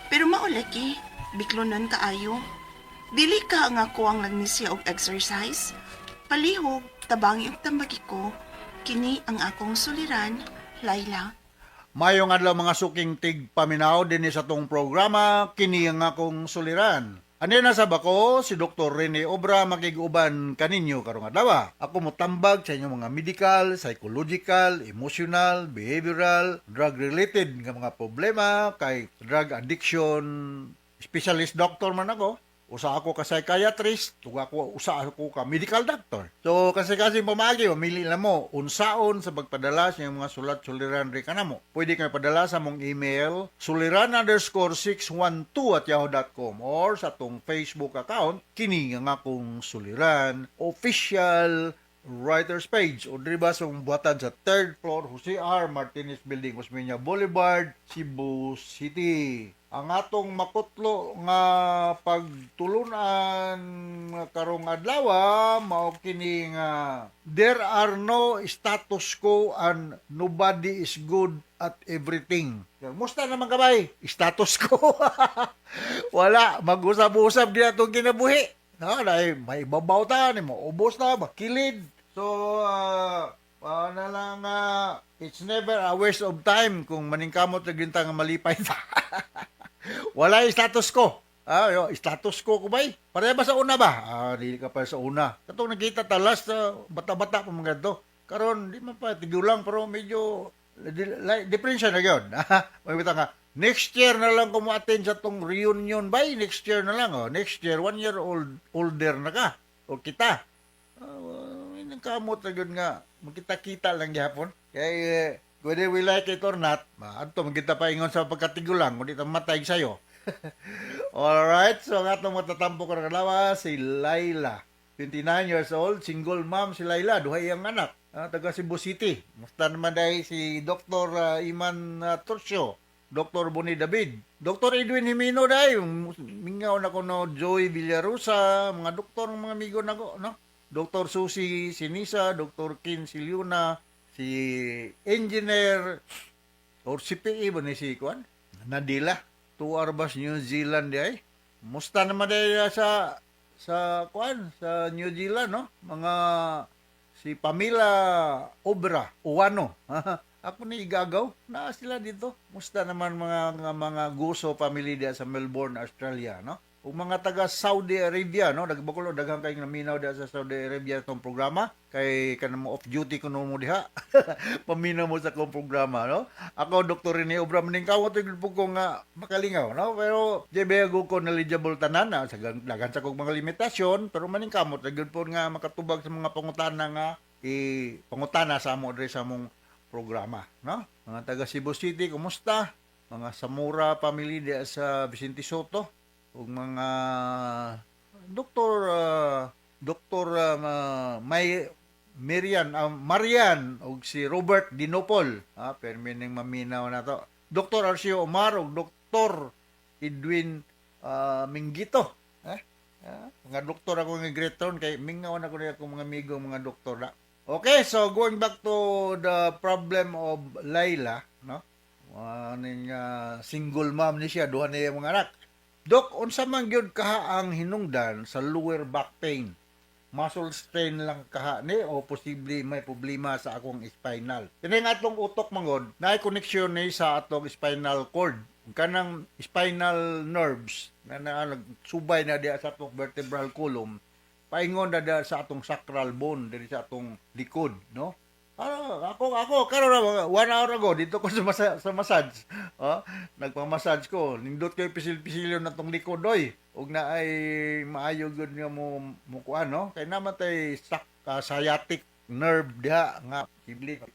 pero maulaki, biklonan kaayo. Dili ka nga kuwang lang ni siya og exercise. Palihog, tabangi og tambagi ko, kini ang akong suliran, Laila. Mayong adlaw mga suking tig paminaw din sa tong programa, kini ang akong suliran. Ani na sa bako, si Dr. Rene Obra makiguban kaninyo karong adlaw. Ako motambag sa inyong mga medical, psychological, emotional, behavioral, drug-related nga mga problema, kay drug addiction, specialist doctor man ako. Usa ako ka psychiatrist, usa ako ka medical doctor. So kasi pamagi, mamili na mo unsaon sa pagpadala sa iyong mga sulat-suliran rin ka na mo. Pwede kayo padala sa mong email suliran_612@yahoo.com or sa tong Facebook account kini nga akong suliran official writers page o diri ba sa buhatan sa 3rd floor Jose R. Martinez Building, Osmeña Boulevard, Cebu City. Ang atong makutlo nga pagtulunan karong adlaw mao kini nga there are no status quo and nobody is good at everything. Musta naman kabay? Status quo. Wala, mag-usab-usab di atong kinabuhi. No, dahil may babaw ta, ni mo ubos na, makilid. So, na lang, it's never a waste of time kung maningkamot na ginta nga malipay ta. Wala status ko. Status ko ba'y? Pareha ba sa una ba? Dili ka pa sa una. Katong nakita talas sa bata-bata pa mga to. Karon di man pa tigulang pero medyo diferensya na yun. May bita nga, next year na lang kumu-attend sa tong reunion ba? Next year na lang. Next year, 1 year older na ka. O kita. Kamot na yun nga. Magkita-kita lang yapon. Kaya, whether we like it or not, adto magkita pa ingon sa pagkatigulang, kundi ta matay sa'yo. Alright, so ang atong matatampo ko na kalawa, si Laila. 29 years old, single mom si Laila, duhay ang anak. Taga Cebu City. Musta naman dahil si Dr. Iman Turcio, Dr. Bonnie David, Dr. Edwin Jimeno dahil, mingaw na ko no, Joy Villarosa, mga doktor ng mga amigo na ko, no? Dr. Susie Sinisa, Dr. Kin Siliuna, si engineer or CPE ba ni si Kwan? Nadila, Tuarbas, New Zealand ay. Musta naman dahil sa Kwan, sa New Zealand, no? Mga si Pamela Obra, Uwano. Ako ni igagaw, na sila dito. Musta naman mga Guso family diya sa Melbourne, Australia, no? O mga taga Saudi Arabia, no? Dagbakulo daghang kay naminaw diya sa Saudi Arabia itong programa kay kanang off duty kuno mo diha. Paminaw mo sa kong programa, no? Ako Dr. Rene Obra maningkaw to gud ko nga makalingaw, no? Pero jebego ko knowledgeable tanan na sa daghan sa kong mga limitasyon, pero maningkamot gud po nga makatubag sa mga pangutana nga pangutana sa amo diri sa among programa, no? Mga taga Cebu City, kumusta? Mga Samura family diya sa Vicente Soto ug mga Marian ug si Robert Dinopol, pero mining maminaw na to. Dr. Arcio Omar ug Dr. Edwin Minggito. Mga doktor ako ng Great Thorn kay mingaw na ko na akong mga amigo mga doktor na. Okay, so going back to the problem of Laila, no? Single mom ni siya, duha na yung mga anak. Dok, unsa man gyud kaha ang hinungdan sa lower back pain? muscle strain lang kaha ni o posible may problema sa akong spinal. Kini nga atong utok mangod, naay koneksyon ni sa atong spinal cord. Kanang spinal nerves na nagsubay na diya sa atong vertebral column, paingon na diya sa atong sacral bone, diri sa atong likod, no? Ako, karon 1 hour ago, dito ko sa massage. Nagpa-massage ko. Nindot kayo pisil-pisilyo na tong likod, oy. Ug na ay maayo gud nga mo kuan, no? Kay namatay sciatic nerve diha nga sibling.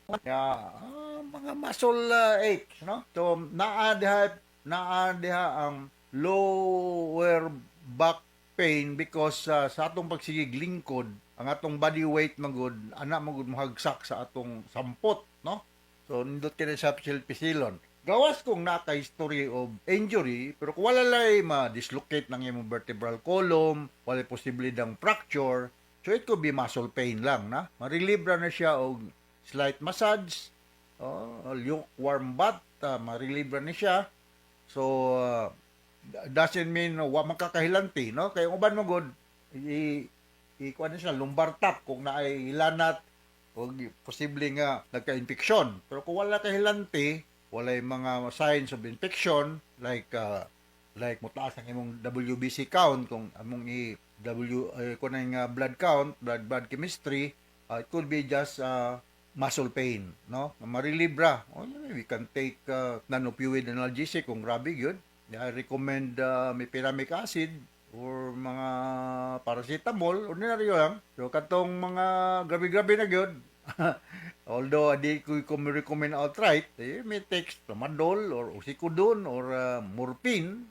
Mga muscle aches, no? So, naa diha ang lower back pain because sa atong pagsigig lingkod, ang atong body weight magud ana magud mohagsak sa atong sampot, no? So nindot kini sa pisil-pisilon. Gawas kung naka history of injury, pero kung wala lay ma-dislocate ng imong vertebral column, wala posible dang fracture, so it could be muscle pain lang, na? Ma-relieve na siya og slight massage, lukewarm bath, ma-relieve na siya. So doesn't mean wa makakahilanti, no? Kay uban mo gud ikuan na siya lumbar tap kung naay hilanat o posible nga nagka-infeksyon. Pero kung wala kahilanti, walay mga signs of infection like mutaas ang imong WBC count, kung among kunang blood count, blood chemistry, it could be just muscle pain, no? Ma-relieve we can take non-opioid analgesic kung grabe yun. I recommend mefenamic acid or mga paracetamol, ordinaryo lang. So, katong mga grabe-grabe na gyud. Although, di ko recommend outright, may take tramadol or oxycodone or morphine.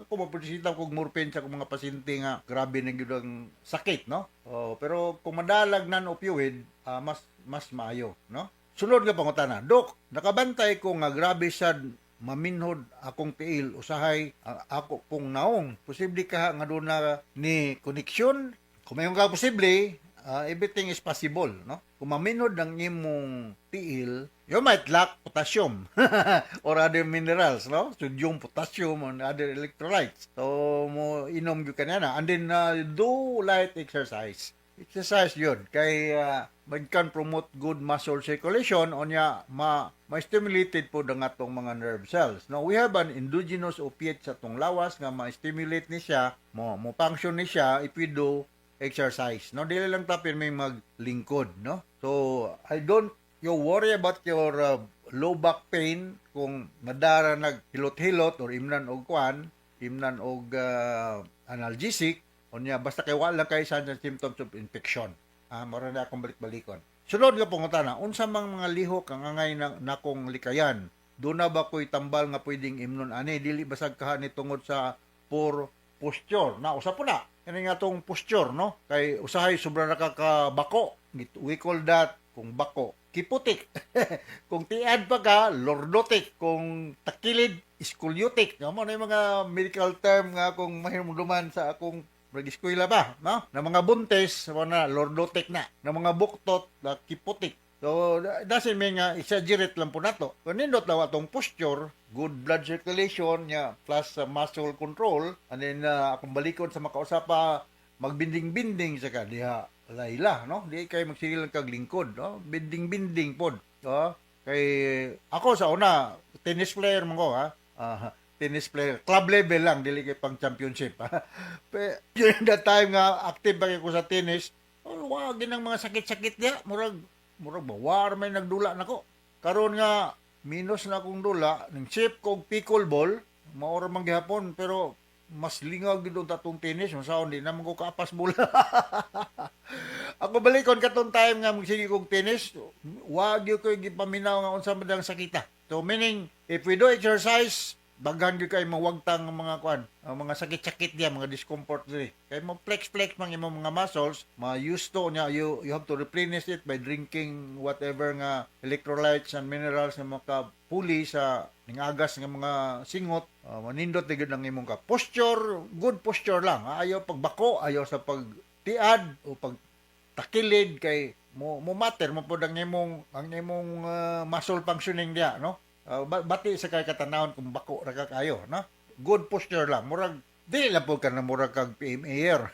Kung mapulisita kong morphine sa mga pasyente nga grabe na gyud ang sakit, no? Pero kung madalag non-opioid, mas maayo, no? Sunod nga pangutana, Dok, nakabantay ko nga grabe sad maminhod akong tiil usahay ako kung naong posible ka nga doon na ni koneksyon kung mayroon ka posible everything is possible, no? Kung maminhod ang imong tiil, you might lack potassium or other minerals, no? Sodium, potassium, and other electrolytes. So mo inom gyud kanana and then do light exercise yun kay mag can promote good muscle circulation onya ma-stimulated po ang atong mga nerve cells. Now we have an endogenous opiate sa atong lawas nga ma-stimulate ni siya, mo function ni siya if we do exercise. No, dili lang tapin may maglingkod, no? So I don't you worry about your low back pain kung madara naghilot-hilot or imnan og analgesic. Onya basta kay wala kay sa symptoms of infection. Mara na akong balik-balikon. Sunod nga pangutana, unsa mang mga lihok ang angay nakong likayan? Do na ba ko'y tambal nga pwedeng imnon ani dili basag kaha ni tungod sa poor posture? Na usa po na. Kani nga tong posture, no? Kay usahay sobra nakakabako. We call that kung bako, kiputik. Kung tiad pa ka, lordotic. Kung takilid, scoliotic. Mo na yung mga medical term nga kung mahirumuduman sa akong eskwela ba, no? Na mga buntes, na lordotic na. Na mga buktot, na kiputik. So, doesn't mean nga, exaggerate lang po na to. Kung nindot lang atong posture, good blood circulation, plus muscle control, and then, akong balikon sa makausapa, magbinding-binding sa ka, diha, layla, no? Di kayo magsigilang kaglingkod, no? Binding-binding po, no? Kay, ako sa una, tennis player mo ko, ha? Tennis player, club level lang, dili kay pang championship. Pero during that time nga active ba ko sa tennis, wag ginang mga sakit-sakit niya, murag bawar may nagdula nako. Karon nga minus na akong dula, ning chip kog pickleball, maora man gihapon pero mas lingag gid tatong tennis, masaon di naman ko kaapas bola. Ako balikon katong time nga magsige kog tennis, wag gyud ko gipaminaw nga unsa man ang sakita. So meaning if we do exercise, daghan gyud kay mawagtang mga mga sakit-sakit diya, mga discomfort diri. Kay mo flex mang imong mga muscles, ma-used to nya you have to replenish it by drinking whatever nga electrolytes and minerals nga makapuli sa ningagas nga mga singot. Manindot gyud ang imong ka posture, good posture lang. Ayaw pagbako, ayaw sa pagtiad o pagtakilid kay mo matter mo pud ang imong muscle functioning diya, no? Bati sa kay katanawon kung bako ra ka kayo, no? Good posture lang, murag Dili lang po ka na mura kag PMAer.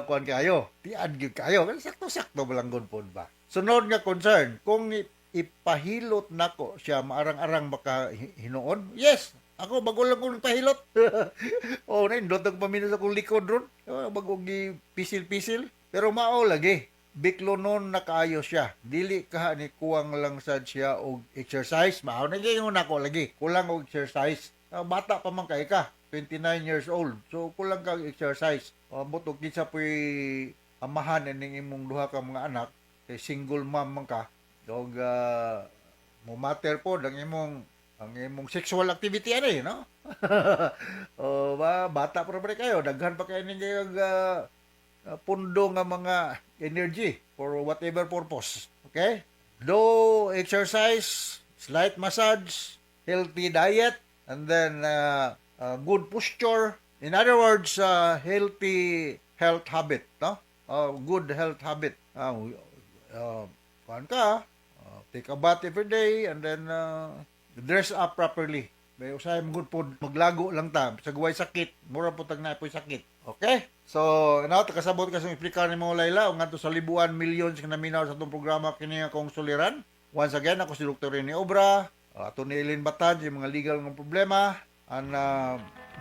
Kuan kayo. Tiad gyud kayo. Sakto-sakto balanggon po ba. Sunod nga concern, kung ipahilot nako siya maarang-arang baka hinuon, yes, ako bago lang kong pahilot. Oh, naindot ang paminus akong likod ron. Bago gi pisil-pisil. Pero mao lagi. Biklo nun nakaayo siya. Dili ka ni kuwang lang sad siya og exercise. Mao na gyud nako lagi. Kulang og exercise. Bata pa man kay ka. 29 years old. So kulang kag exercise. Butog kinsa po'y amahan ning imong duha ka mga anak. Kay single mom man ka. Og mo matter po ang imong sexual activity ani, no? O bata pa rin kayo, daghan pa kayo ninyo pundo nga mga energy for whatever purpose. Okay? Do exercise, slight massage, healthy diet, and then good posture. In other words, healthy health habit, no? Good health habit. Take a bath every day, and then dress up properly. May usay mo good food, maglago lang ta, sa guway sakit, mura po tag na po sakit. Okay? So, takasabot ka sa explicar ni mo Layla, ang ato sa libuan, millions ka naminaw sa itong programa kini akong suliran. Once again, ako si Dr. Rene Obra, ato ni Eileen Batad, yung mga legal ng problema, and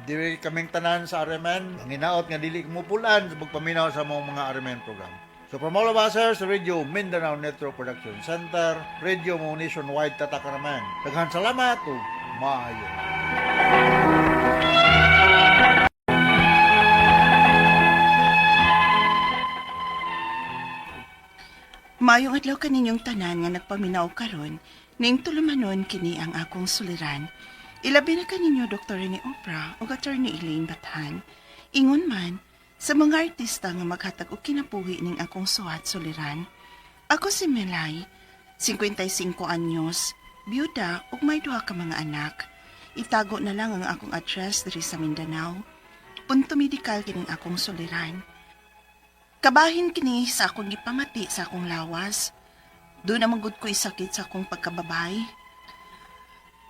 dili kaming tanan sa RMN, ang hinaot nga dili kumupulan sa pagpaminaw sa mga RMN program. So from all of us here sa Radio Mindanao Network Production Center, Radio mo nationwide tatak naman. Daghang salamat ug maayo. Mayong adlaw kaninyong tanan nga nagpaminaw karon, ning tulumanon kini ang akong suliran. Ilabi na kaninyo Dr. Rene Obra o Attorney Elaine Bathan. Ingon man, sa mga artista nga maghatag og kinabuhi ning akong suwat suliran. Ako si Melay, 55 anyos, byuda ug may duha ka mga anak. Itago na lang ang akong address diri sa Mindanao. Punto medikal kining akong suliran. Kabahin kini sa akong gipamati sa akong lawas. Doon na magud ko isakit sa akong pagkababay.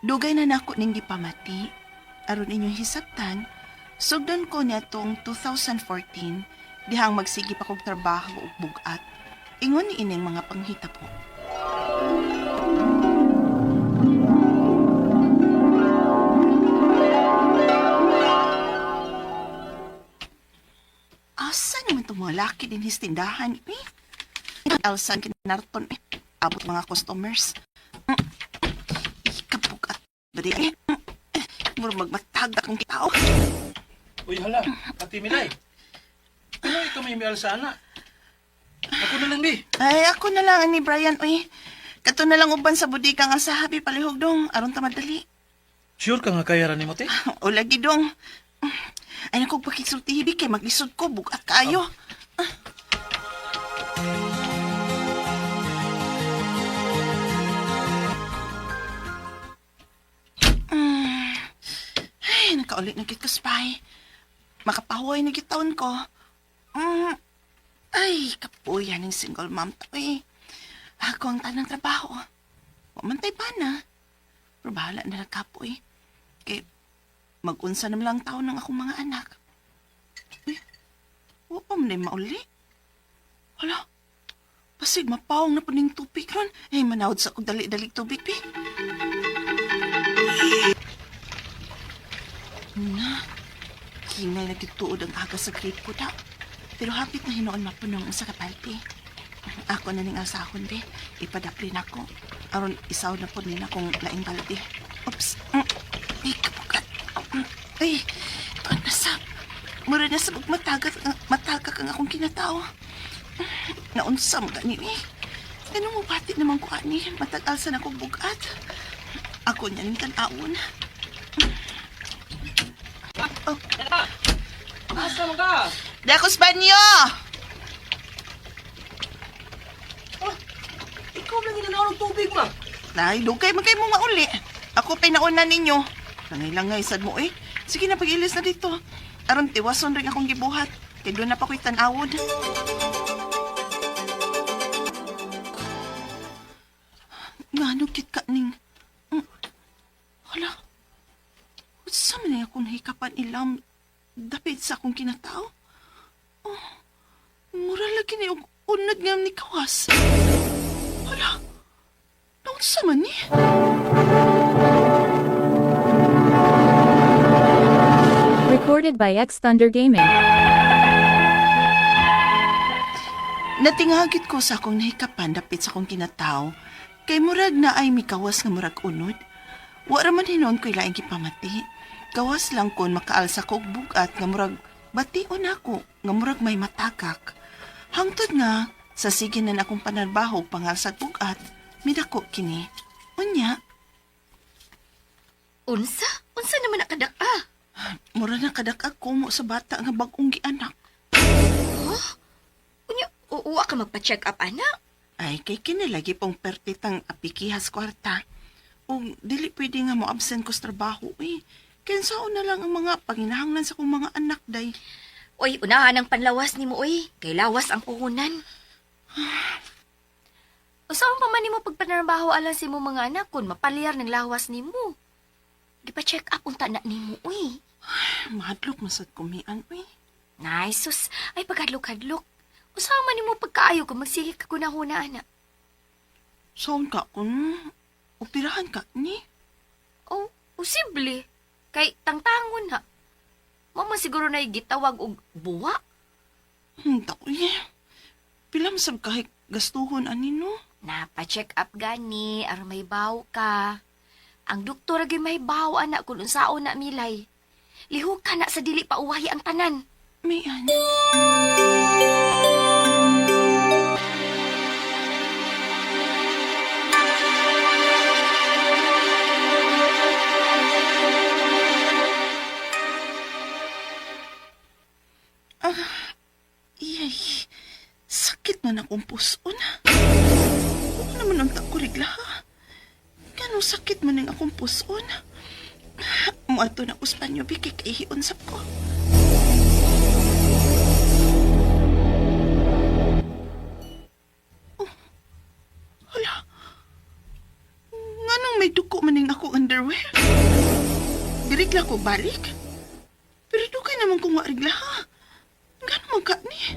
Dugay na nako ning gipamati. Aron inyong hisabtan, sugdan ko niya tong 2014, dihang magsigi pa kong trabaho ug bugat. Ingon ni ining mga panghitabo. Asa naman itong mga laki din his tindahan, eh? Alsan kinarton, eh. Abot mga customers. Ikabugat. Bari, eh. Muro magmatagda kong tao. Uy, hala, Ate Milay. Ano ikaw may mial sa anak? Ako na lang, di. Ay, ako na lang ni Brian, uy. Kato na lang uban sa budika nga sa habi palihog dong. Aron ta madali. Sure ka nga kaya ni mo, te? O lagi dong. Ay, nakong pakisultihibi kay maglisod ko. Bugat kaayo. Ay, nakaulit na git ko, spy. Makapahuay na gitaon ko. Ay, kapuyan ng single mom to eh. Ako ang tanang trabaho. Wamantay pa na. Pero bahala na nagkapoy. Kay mag-unsa naman lang taon ng akong mga anak. Uy, huwag pa man na mauli. Hala, pasig mapawang na po ning tubig ron. Eh, manawad sa akong dali-dalig tubig, pi. Na, hingay nagtituod ang aga sa grade ko daw. Pero hapit na hinoon mapunong sa kapalti. Ako na ning asahon, be. Ipadapli na ko. Aron isaw na po nila kung laing balde. Oops. Ay, kapukat. Ay, tuan na sa. Mura na sa matagak ang akong kinatao. Naunsam ka ni, eh. Ano mo batit naman ko, ani? Matagal sa akong bugat. Ako niya ning tanawon. Oh. Asa mo ka? Dakos banyo! Ikaw lang inanaw ng tubig, ma. Nay, dugay man kay mo nga uli. Ako pa'y nauna ninyo. Langay-langay sad mo eh. Sige na pag-ilis na dito. Aron tiwason rin akong gibuhat. Kay doon na pa ko'y tanawod. Nga nugkit ka ning... Hala. Sa man akong nahikapan ilam dapit sa akong kinatao. Oh, mura lagi ni og unod nga ni kawas. Hala, naunsa man ni? Recorded by X Thunder Gaming. Natingagit ko sa akong nahikapan dapit sa akong kinatao, kay murag na ay mikawas nga murag unod. Wa ra man hinon ko'y laing gipamati. Gawas lang kon makaalsa ko og bugat nga murag bation ako nga murag may matakak. Hangtod nga sa sige na akong panarbaho pangalsag bugat, midako kini. Unya, Unsa? Unsa naman nakadaka? mura na kadakak ko mo sa bata nga bag-ong gianak. Unya, uwa ka magpa-check up, anak? Ay, kay kinilagi pong pertitang apikihas kwarta. O dili pwede nga mo absent ko sa trabaho eh. Kaya saan na lang ang mga panginahanglan sa kong mga anak, day. Uy, unahan ang panlawas ni mo, uy. Kay lawas ang puhunan. Usaon pa man ni mo pagpanarbaho alang si mo mga anak kun mapaliyar ng lawas ni mo. Di pa check up unta na ni mo, uy. Mahadlok masad kumian, uy. Nice, sus. Ay, pagkadlok-hadlok. Usaon man ni mo pagkaayo kung magsige ka kunahuna, anak. Saan ka kung operahan ka ni? Oh, posible. Kay tangtangon ha. Mama siguro na gitawag og buwa. Uy. Pila masab kahit gastuhon ani no? Napa-check up gani, aron may baw ka. Ang doktor agi may baw anak kung unsaon na milay. Lihok ka na sa dili pa uwahi ang tanan. May ano? Iyay, sakit man akong puson. Huwag naman ang takurigla ha. Ganong sakit man ang akong puson. Muato na uspanyo, bikay kaihiunsap ko. Oh, hala. Nganong may duko maning akong underwear? Dirigla ko balik? Pero dugay naman kung warigla ha. Gano'n mo ka ni?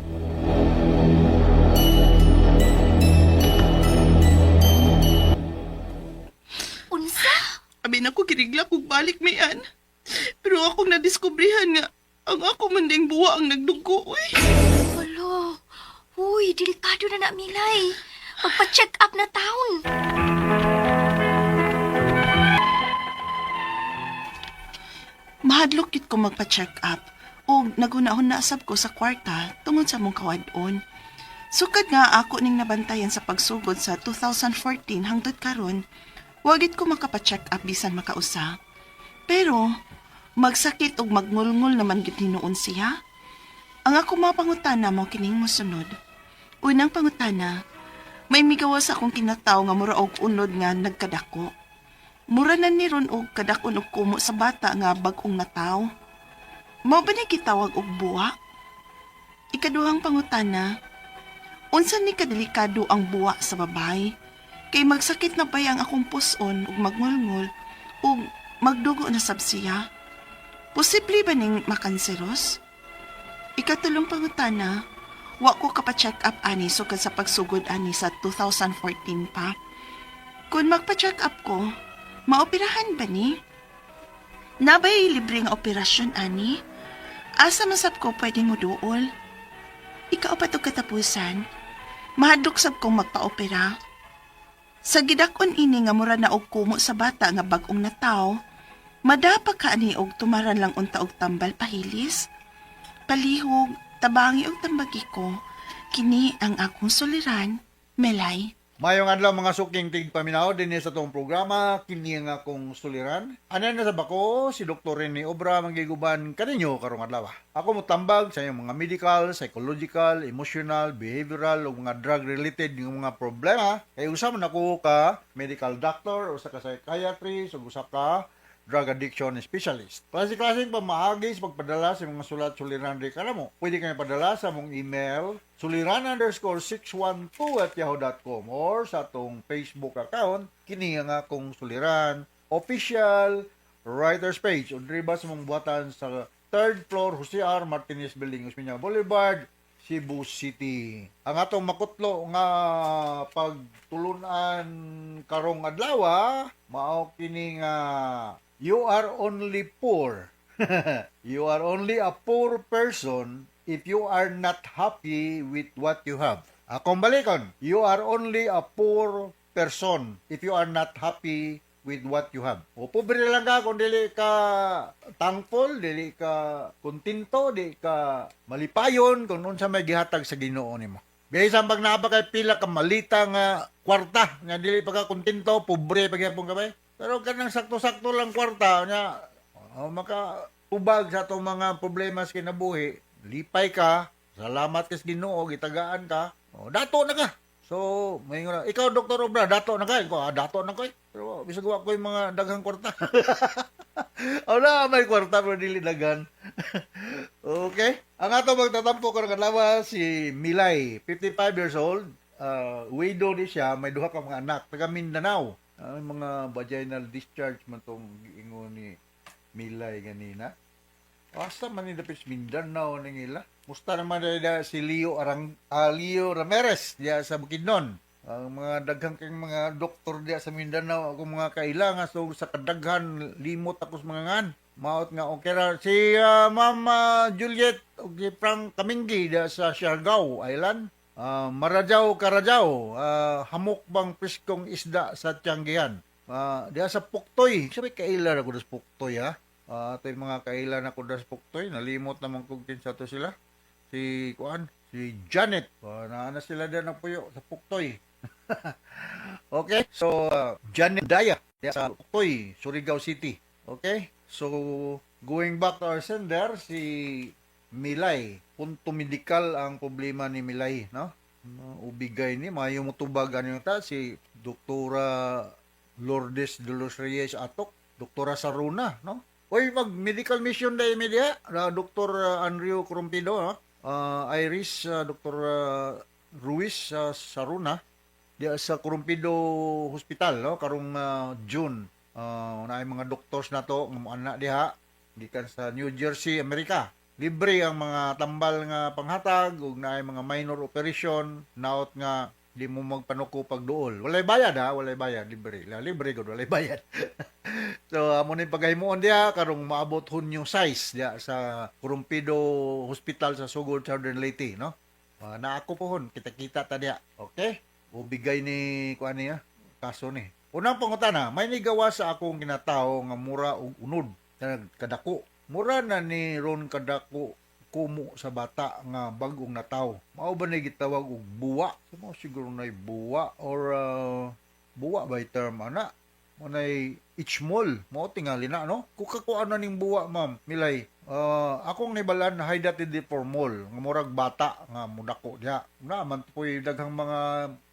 Unsa? Abi na ko kirigla kong balik mayan. Pero akong nadiskubrihan nga ang ako manding buwa ang nagdugo, uy. Wala. Uy, delikado na na milay. Magpa-check up na taon. Mahadlok kit ko magpa-check up. O nagunahon na asab ko sa kwarta tungod sa mong kawadon. Sukad nga ako ning nabantayan sa pagsugod sa 2014 hangtod karon, wagit ko makapa-check up bisan makausa. Pero magsakit ug magngulngul naman gid hinuon siya. Ang ako mga pangutana mo kining mosunod. Unang pangutana, may migawas akong kinataw nga mura og unod nga nagkadako. Mura na ni ron og kadakon og kumo sa bata nga bag-ong nataw. Mao ba ni gitawag og buwa? Ikaduhang pangutana, unsa ni kadelikado ang buwa sa babay? Kay magsakit na ba ang akong puson ug magngulngul ug magdugo na sab siya? Posible ba ning makanseros? Ikatulong pangutana, wa ko kapa-check up ani sukad sa pagsugod ani sa 2014 pa. Kung magpa-check up ko, maoperahan ba ni? Nabay libre nga operasyon ani? Asa masab ko pwede mo duol? Ikaw pa to katapusan. Mahadlok sab kong magpa-opera. Sa gidakon ini nga mura na og kumo sa bata nga bag-ong nataw, madapa ka ani og tumaran lang unta og tambal pahilis. Palihog, tabangi og tambagi ko, kini ang akong suliran, Melay. Mayong adlaw mga suking tigpaminaw din sa tong programa kini nga akong suliran. Anan na sa bako si Dr. Rene Obra manggiguban kaninyo karong adlaw. Ako motambag sa iyong mga medical, psychological, emotional, behavioral ug mga drug related nga mga problema. Kay usa man ako ka medical doctor o sa ka psychiatrist ug usa ka drug addiction specialist. Klase-klaseng pamaagi sa pagpadala sa mga sulat-suliran di kanamo. Pwede kayo padala sa mong email suliran_612@yahoo.com or sa atong Facebook account kini nga akong suliran official writers page o driba sa mong buhatan sa third floor, Jose R. Martinez Building, Osmeña Boulevard, Cebu City. Ang atong makutlo nga pagtulunan karong adlaw, mao kini nga you are only poor. You are only a poor person if you are not happy with what you have. Akong balikon, you are only a poor person if you are not happy with what you have. O pobre lang ka kung dili ka thankful, dili ka kontento, dili ka malipayon kung unsa may gihatag sa Ginoo nimo. Bisan pag naaba kay pila ka malita nga kwarta, nga dili pa ka kontento, pobre pa gyapon ka ba? Pero kanang sakto-sakto lang kwarta nya maka ubag sa itong mga problema sa kinabuhi, lipay ka, salamat kas Ginoo, gitagaan ka, dato na ka. So, may nga, ikaw, Dr. Obra, dato na ka. Dato na ka. Pero, bisag ko yung mga daghang kwarta. May kwarta, pero dili daghan. Okay. Ang ato magtatampo ko ng kalawa, si Milay, 55 years old. Widow di siya, may duha ka mga anak. Taga Mindanao. Mga vaginal discharge man itong ingon ni Milay ganina. Asa man ni dapit Mindanao nila. Musta naman na si Leo Ramirez diya sa Bukidnon. Ang mga daghang kang mga doktor diya sa Mindanao ako mga kailangan so sa kadaghan limot ako sa mga ngan. Maot nga okay ra si Mama Juliet ug si Frank Kaminggi diya sa Siargao Island. Marajao Karajao, hamok bang priskong isda sa Tianggihan. Diya sa Puktoy. Sabi kailan ako sa Puktoy ha. Ito yung mga kailan ako sa Puktoy. Nalimot naman kung kinsa to sila. Si Janet. Naana sila din ng puyo sa Puktoy. Okay, so Janet Daya sa Puktoy, Surigao City. Okay, so going back to our sender, si Milay. Punto medikal ang problema ni Milay, no? Ubigay ni mayo motubag ano ta si Doktora Lourdes de los Reyes Atok, Doktora Saruna, no? Oy, mag medical mission day media, Dr. Andrew Corumpido, no? Iris, Dr. Ruiz Saruna, diya sa Corumpido Hospital, no? Karong June. Naay mga doctors na to, ng anak diha, gikan sa New Jersey, Amerika. Libre ang mga tambal nga panghatag ug naay mga minor operation naot nga di mo magpanuko pag duol. Walay bayad walay bayad, libre. Libre gud walay bayad. So amo ni pagahimoon dia karong maabot Hunyo 6 dia sa Corumpido Hospital sa Sugod, Southern Leyte, no? Na ako pohon kita-kita ta dia. Okay? O bigay ni kuan niya kaso ni. Unang pangutana, may nigawa sa akong ginatawo nga mura ug unod kadako. Mura na ni ron kadako kumo sa bata nga bagong nataw. Mao ba na gitawag og buwa? Mo siguro na buwa or buwa by term ana. Manay itchmol. Mao tingali na no. Kukakuan na ning buwa ma'am. Milay. Akong nibalan high density formol nga murag bata nga mudako diha. Na man poy daghang mga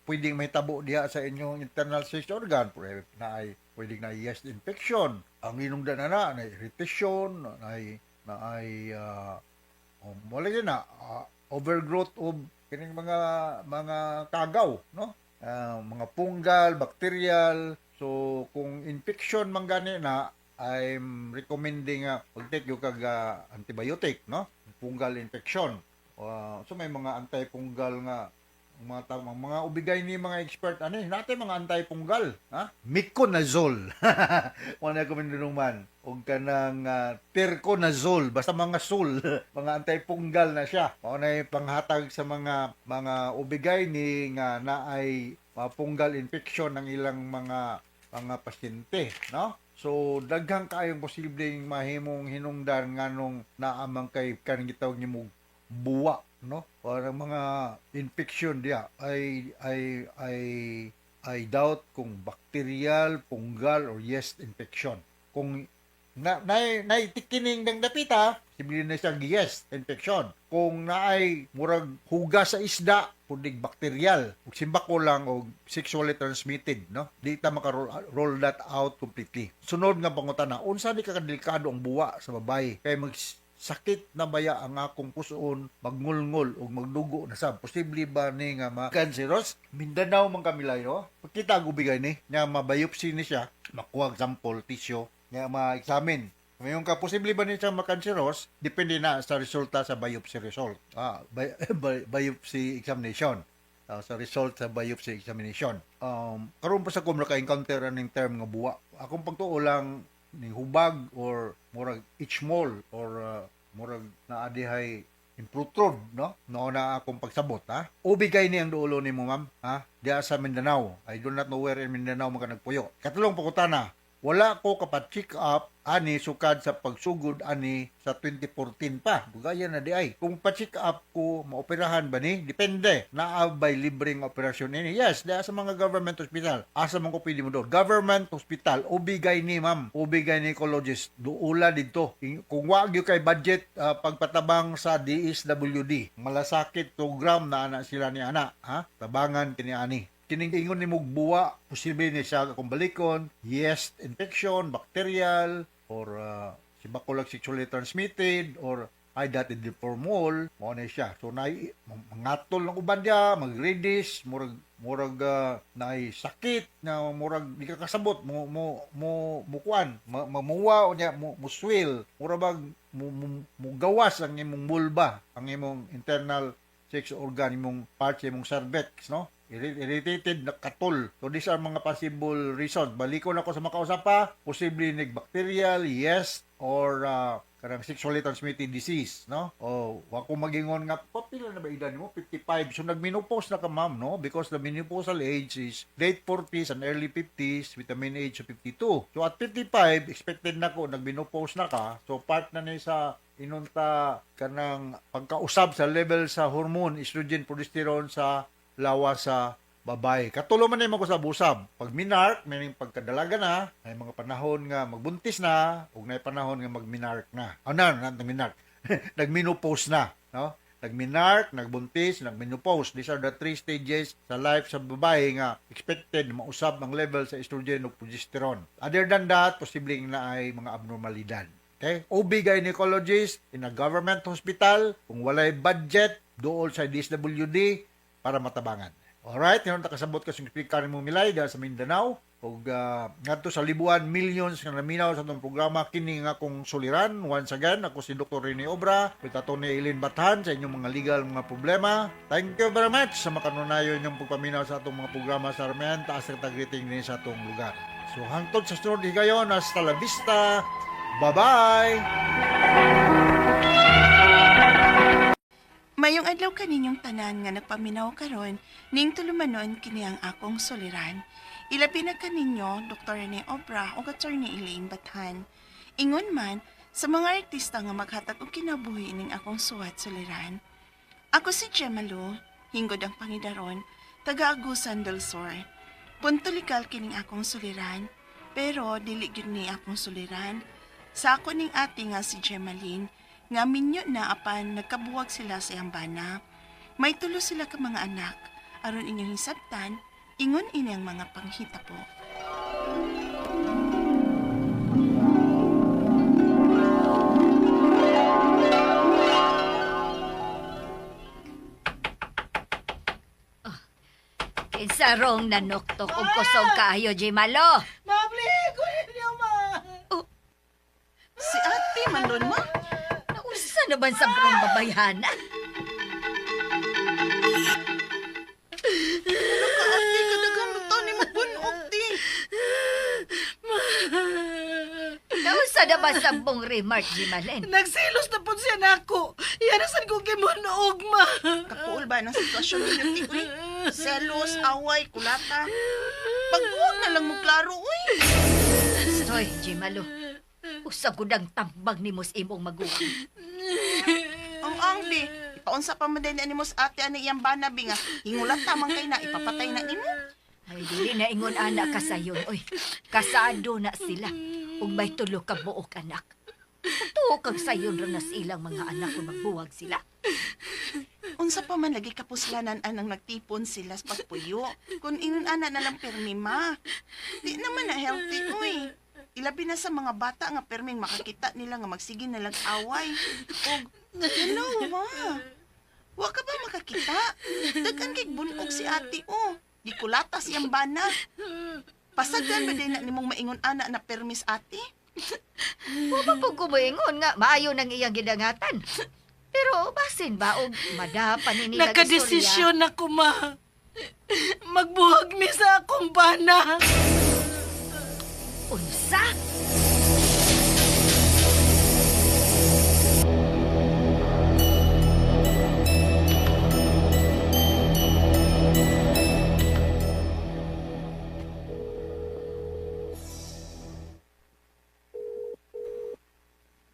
pwedeng mahitabo diha sa inyong internal sex organ. Na ay pwedeng na yeast infection. Ang inungdan na irritation, na ay wala yun overgrowth of kining mga kagaw, no? Mga fungal, bacterial. So kung infection man gani na, I'm recommending pag-take yung antibiotic, no? Fungal infection. So may mga antifungal nga mga ubigay ni mga expert natin mga antifungal, Miconazole. Wala ko man og kanang Terconazole, basta mga sul, mga antifungal na siya. Mao na panghatag sa mga ubigay ni nga naay fungal infection ng ilang mga pasyente, no? So daghang kaayong posibleng mahimong hinungdan nganong naamang kay kanang gitawag nimo buwa, no? Parang mga infection diya I doubt kung bacterial, fungal or yeast infection. Kung naitikining ng dapita, sibilin na siya yeast infection. Kung naay murag huga sa isda, kunig bacterial, ug simbako lang og sexually transmitted, no? Di ta maka-roll that out completely. Sunod nga pangutana, unsa ni kadelikado ang buwa sa babae kay sakit na baya ang akong pusoon, magngulngol o magdugo na sab. Posible ba ni nga ma-cancerous? Mindanao man kami layo. Pagkita gubigay ni, nga mabiopsy ni siya, makuha sample tissue, nga ma-examine. Ngayon ka, posible ba niya makanseros? Depende na sa resulta sa biopsy result. Biopsy examination. Sa result sa biopsy examination. Karon pa sa kung naka-encounter aning term nga buwa. Akong pagtuo lang ni hubag or murag itchmol or murag naadihay improtrude, no? No na akong pagsabot, ha? Ubigay ni ang duulo ni mo, ma'am, ha? Diya sa Mindanao. I do not know where in Mindanao maka nagpuyo. Katulong pakutana, wala ko kapat-check up ani sukad sa pagsugod ani sa 2014 pa. Bugaya na di ay. Kung pa-check up ko, maoperahan ba ni? Depende. Naabay libreng operasyon ini. Yes, sa mga government hospital. Asa man ko pwede mo doon. Government hospital, ubigay ni ma'am. Ubigay ni ecologist. Duula dito. Kung wag yung kay budget pagpatabang sa DSWD. Malasakit program na ana sila ni ana. Ha? Tabangan kini ani. Kiningingon ni mugbuwa, posible ni siya akong balikon, yeast infection, bacterial, or si bakulag sexually transmitted, or hydatid deformol, mo na siya. So, mangatol ng uban niya, mag-reddish, murag naay sakit, na murag di ka kasabot, mukuan, mamuwa, o niya, muswil, murag mo gawas ang imong vulva, ang imong internal sex organ, imong parts, imong cervix, no? Irritated na katol. So these are mga possible reasons. Balikon ako sa makausapa, posible bacterial, yeast, or karang sexually transmitted disease, no? O wako magingon nga pila na ba edad mo? 55. So nagmenopause na ka, ma'am, no? Because the menopausal age is late 40s and early 50s with a mean age of 52. So at 55, expected na ko nagmenopause na ka. So part na ni sa inunta kanang pagkausab sa level sa hormone estrogen progesterone sa lawas sa babae. Katulo man ko sa busab. Pag minark, meaning pagkadalaga na, may mga panahon nga magbuntis na, ug may panahon nga magminark na. Nagminark. Nagmenopause na, no? Nagminark, nagbuntis, nagmenopause. These are the 3 stages sa life sa babae nga expected mausab ang level sa estrogen ug progesterone. Other than that, posibleng na ay mga abnormalidad. Okay? OB gynecologist in a government hospital, kung walay budget, dool sa DSWD, para matabangan. Alright, yun nakasabot ka sa speaker mo Milay dahil sa Mindanao. O ngadto sa libuan, millions nga naminaw sa itong programa, kini nga kong suliran. Once again, ako si Dr. Rene Obra, with Atty. Eileen Bathan sa inyong mga legal mga problema. Thank you very much sa makanunayon yung pagpaminaw sa itong mga programa sa Armen. Taas ang tagriting din sa itong lugar. So hangtod sa sunod higayon, hasta la vista. Bye-bye! Mayong adlaw kaninyong tanan nga nagpaminaw karon ning tulumanon kini ang akong soliran. Ilabi na kaninyo Dr. Rene Obra o Atty. Eileen Bathan. Ingon man sa mga artista nga maghatag og kinabuhi ning akong suwat soliran. Ako si Gemalo, hinggod ang pangidaron, taga Agusan del Sur. Punto legal kining akong soliran, pero dili gyud ni akong soliran. Sa ako ning ate nga si Gemaline, nga minyo na apan nagkabuwag sila sa yambana. May tulo sila ka mga anak. Aron inyong hisabtan, ingon ini ang mga panghita po. Kinsarong nanoktok og kusog kaayo, Jimalo. Mabli ko ninyo, ma. Si ate man ron mo? Nausa na ba sa brong babayhana? Ate, kadagan mo to ni mabunog, ti. Nausa na ba sa bong remark, Jimalen? Nagsilos na po siya nako. Yan ang san ko kimunog, ma. Kapuol ba ng sitwasyon ninyo, ti? Uy, selos, away, kulata. Pagbuwag na lang mo klaro, uy. Soy, Jimalo. Usab gud ang tambag ni mos imong maguwang. Ang bi. Ipaunsa pa mo din ni mos ate ani iyang banabi nga. Hingulat tamang kay na ipapatay na nimo. Ay, dili na ingon anak ka sayon. Oy, kasado na sila. Ug may tulo ka buok anak. Tuo kag sayon ra na silang mga anak kung magbuwag sila. Unsa pa man lagi kapuslanan anang nagtipon sila sa pagpuyo. Kung ingon ana na lang permi ma. Di naman na healthy, uy. Ilabi na sa mga bata nga perming makakita nila nga magsige na lang away. Og, hello, ma. Wa ka ba makakita? Daghan kay bunog si ate, oh. Di kulatas iyang bana. Pasagdan ba din na nimong maingon ana na permis ate? Wa pa ko moingon nga maayo nang iyang gidangatan. Pero basin ba og madapan ni nila Nakadesisyon ako, ma. Magbuhag mi sa akong bana. Unsa?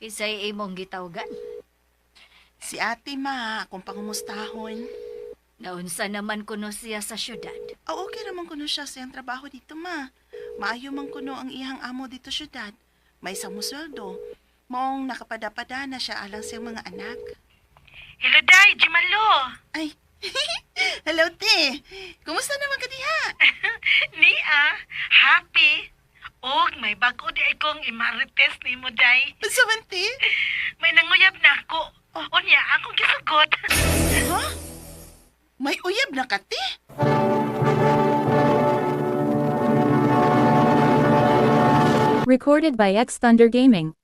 Kisay imong gitawgan. Si ate ma, akong pangumustahon. Naunsa naman kuno siya sa syudad. Okay raman kuno siya sa iyang trabaho dito ma. Maayo man kuno ang iyang amo dito syudad. May isang musweldo. Mong nakapadapada na siya alang siyang mga anak. Hello, Day. Jimalo. Ay, hello te. Kumusta naman ka diha? Nia, happy. Og may bago di akong imarites ni mo, Day. Unsa man te? May nanguyab na ako. Unya, akong gisugot. Ha? May uyab na ka te? Recorded by X Thunder Gaming.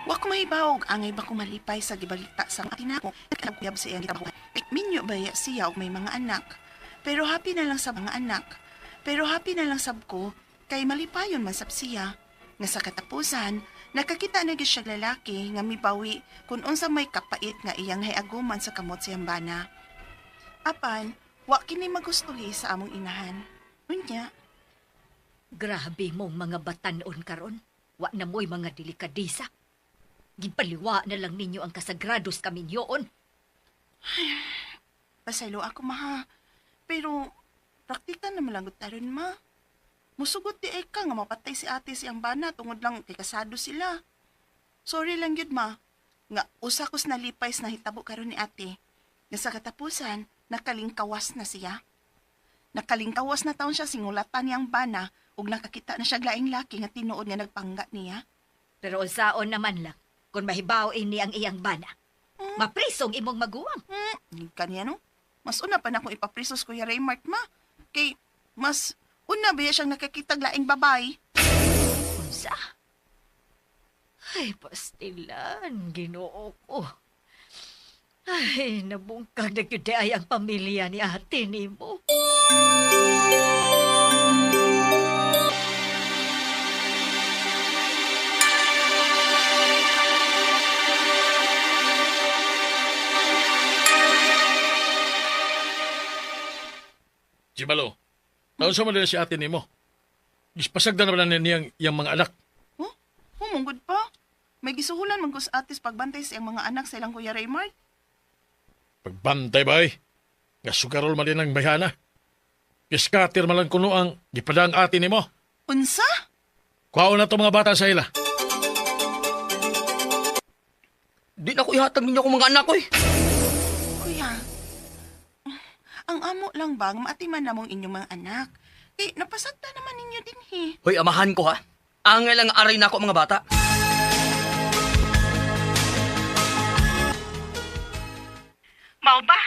Wa ko mahibawog angay ba ko malipay sa gibalita sa mga tinako. Nagkuyab sa iyang gitabuhan. Minyo baya siya og may mga anak. Pero happy na lang sa mga anak. Pero happy na lang sab ko kay malipayon man sab siya. Nga sa katapusan, nakakita na gyud siya lalaki nga mibawi kung unsa may kapait nga iyang hayaguman sa kamot siyang bana. Apan, wa kini magustuhi sa among inahan. Unya, Grabe mong mga batanon karon. Wa na mo'y mga delikadisa. Gipaliwa na lang ninyo ang kasagrados kaminyoon. pasaylo ako maha. Pero, praktika naman lang taron ma. Musugot di ka nga mapatay si ate siyang bana tungod lang kay kasado sila. Sorry lang yun ma. Nga usakos na lipay na hitabo karon ni ate. Nga sa katapusan, nakalingkawas na siya. Nakalingkawas na taon siya singulatan niyang bana ug nakakita na siya glaing laki nga tinuod nga nagpangga niya. Pero unsaon naman lang, kung mahibaw ini ang iyang bana, maprisong imong maguwang. Kanya no? Mas una pa na akong ipaprisos Kuya Raymart ma. Kay mas una ba siyang nakakita glaing babae? Unsa? Ay, pastilan, ginoo ko. Ay, nabungkag na yun ay ang pamilya ni ate ni mo. Jimalo, taon sa man si ate ni mo. Gispasagdan na ba niyang iyang mga anak? Oh, humunggod pa. May gisuhulan man ko sa atis pagbantay sa iyang mga anak sa ilang Kuya Raymart. Pagbantay ba ay? Nga sugarol man din ang bayhana. Piskatir man lang kuno ang gipadang ate ni mo. Unsa? Kuhaon na to mga bata sa ila. Di na ko ihatag ninyo akong mga anak ko eh. Kuya, ang amo lang bang maatiman na mong inyong mga anak? Eh, napasagda naman ninyo din he. Hoy, amahan ko ha. Angay lang aray na ako mga bata. Mao ba?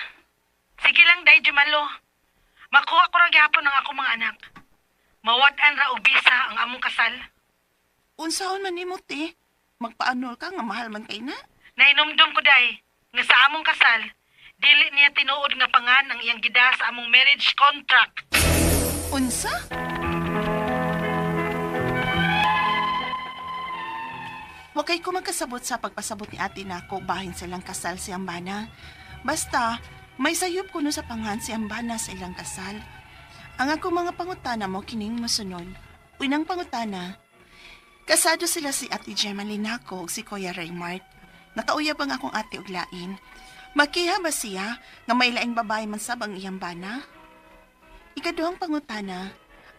Sige lang, Day Jumalo. Makuha ko ra gyapon ang akong mga anak. Mawad-an ra og bisa ang among kasal. Unsaon man nimo te? Magpaanol ka nga mahal man kay na? Nainomdom ko, Day, nga sa among kasal, dili niya tinuod nga pangan ang iyang gida sa among marriage contract. Unsa? Wakay ko magkasabot sa pagpasabot ni ate nako bahin silang kasal si Ambana. Basta, may sayop ko no sa panghan si Ambana sa ilang kasal. Ang ako mga pangutana mo kining masunod. Unang pangutana, kasado sila si ate Gemma Linaco ug si Kuya Raymart. Nakauyab ang akong ate ug lain. Makiha ba siya nga may laing babae man sab ang iyang bana? Ikaduhang pangutana,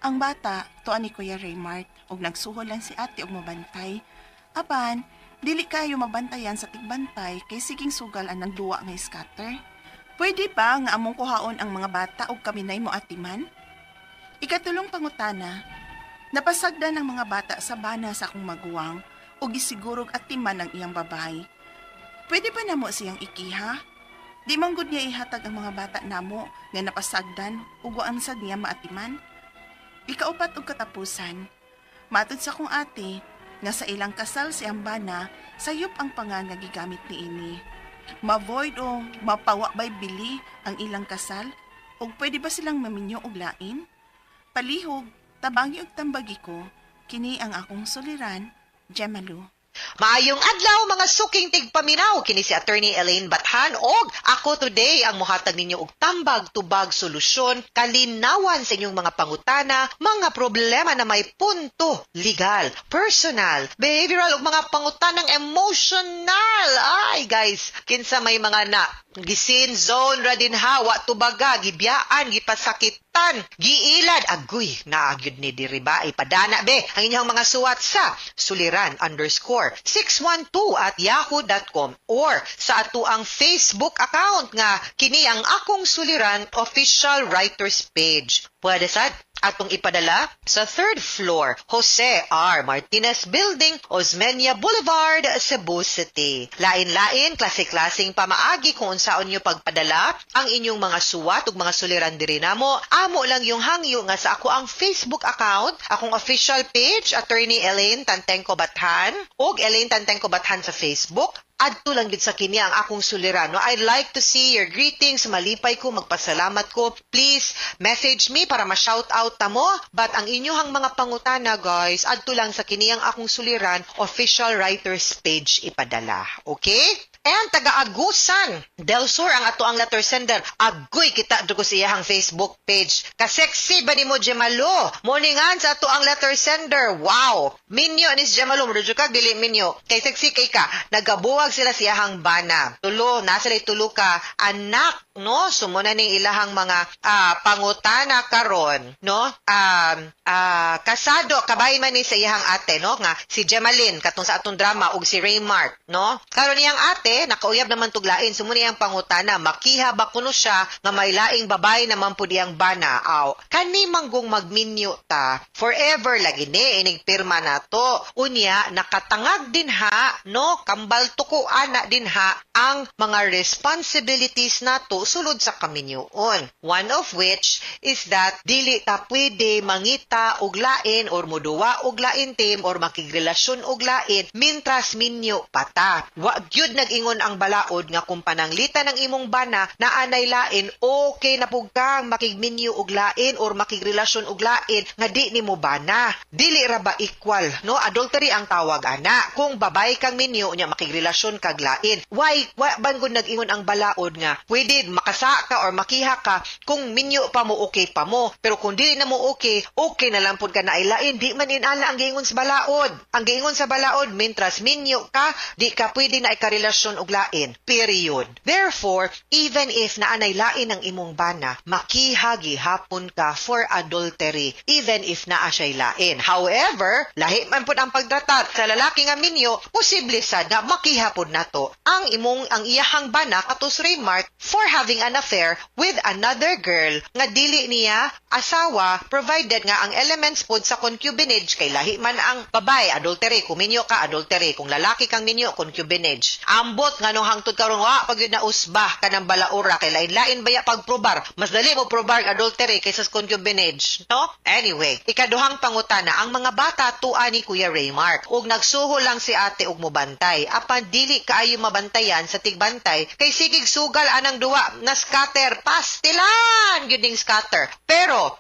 ang bata tuan ni Kuya Raymart ug nagsuhol lang si ate og mabantay. Apan, dili kayo mabantayan sa tigbantay kay siging sugal ang nagduwa nga scatter. Pwede ba nga among kuhaon ang mga bata ug kaminay mo atiman? Ikatulong pangutana, napasagdan ang mga bata sa bana sa akong maguwang ug gisigurog atiman ang iyang babay. Pwede ba namo siyang ikiha? Di man gud niya ihatag ang mga bata namo nga napasagdan ug waan sad niya maatiman? Ikaupat og katapusan, matud sa kong ate, nga sa ilang kasal si Ambana, sayop ang pangan nga gigamit ni ini. Ma-void o mapawa ba'y bili ang ilang kasal? O pwede ba silang maminyo og lain? Palihog, tabangi og tambagi ko, kini ang akong suliran, Gemalu. Maayong adlaw mga suking tigpaminaw, kini si Attorney Elaine Bathan og ako today ang mohatag ninyo og tambag tubag solusyon kalinawan sa inyong mga pangutana, mga problema na may punto, legal, personal, behavioral ug mga pangutanang emotional. Ay guys, kinsa may mga na gisin zone ra din hawa tubaga gibiyaan gipasakitan giilad agoy naagyud ni diri ba ipadana be ang inyong mga suwat sa suliran_612@yahoo.com or sa atuang Facebook account nga kini ang akong suliran official writers page. Pwede sad atong ipadala sa 3rd floor, Jose R. Martinez Building, Osmeña Boulevard, Cebu City. Lain-lain, klase-klaseng pamaagi kung unsaon nyo pagpadala ang inyong mga suwat ug mga suliran diri namo. Amo lang yung hangyo nga sa ako ang Facebook account, akong official page, Attorney Elaine Tantengco Bathan, ug Elaine Tantengco Bathan sa Facebook. Adto lang gid sa kini ang akong suliran. No? I'd like to see your greetings. Malipay ko, magpasalamat ko. Please, message me para ma-shout out ta mo. But ang inyohang mga pangutana, guys, adto lang sa kini ang akong suliran, official writers page ipadala. Okay? And taga-Agusan, Del Sur ang ato ang letter sender. Agoy kita dugo sa iyahang Facebook page. Kaseksi ba ni mo, Gemalo? Morningan sa ato ang letter sender. Wow! Minyo nis Gemalo, mudyo ka, dili minyo. Kay seksi kay ka, nagabuwag sila sa iyahang bana. Tulo, nasa lay tulo ka, anak, no? Sumuna ning ilahang mga pangutana karon, no? Kasado, kabay man ni sa iyahang ate, no? Nga, si Gemalyn, katong sa atong drama, ug si Raymark, no? Karon niyang ate, nakauyab naman tuglain, sumuni ang pangutana, makiha ba kuno siya nga may laing babay naman po diyang bana, aw, kani manggong magminyo ta, forever lagi ni, inigpirma na to, unya, nakatangag din ha, no, kambal tuko ana din ha, ang mga responsibilities na to sulod sa kaminyoon. One of which is that, dili ta pwede mangita og lain, or muduwa og lain team, or makigrelasyon og lain, mintras minyo pata. Wa gyud nag-ingon ang balaod nga kung pananglitan ng imong bana na anay lain, okay na pug kang makigminyo og lain or makigrelasyon og lain nga di nimo bana. Dili ra ba equal, no? Adultery ang tawag ana. Kung babay kang minyo nya makigrelasyon kag lain. Why bangod nag-ingon ang balaod nga pwede makasa ka or makiha ka kung minyo pa mo okay pa mo. Pero kung dili na mo okay na lang pud ka na ay lain. Di man inala ang giingon sa balaod. Ang giingon sa balaod, mintras minyo ka, di ka pwede na ikarelasyon og lain. Period. Therefore, even if naanay lain ang imong bana, makiha gihapon ka for adultery, even if naa siya'y lain. However, lahi man pud ang pagtratar sa lalaki nga minyo, posible sad na makihapon nato ang iyahang bana katus Raymark for having an affair with another girl nga dili niya asawa, provided nga ang elements pud sa concubinage kay lahi man ang babay, adultery, kung minyo ka, adultery, kung lalaki kang minyo, concubinage. Ambot nga nung hangtod karon wa pag yun na usbah ka ng balaura kay lain-lain baya pagprobar. Mas dali mo probar adultery kaysa concubinage, no? Anyway, ikaduhang pangutana, ang mga bata tuwa ni Kuya Raymark ug nagsuho lang si ate og mobantay. Apan dili kaayo mabantayan sa tigbantay kay sigig sugal anang duwa na scatter pastilan gyud ning scatter. Pero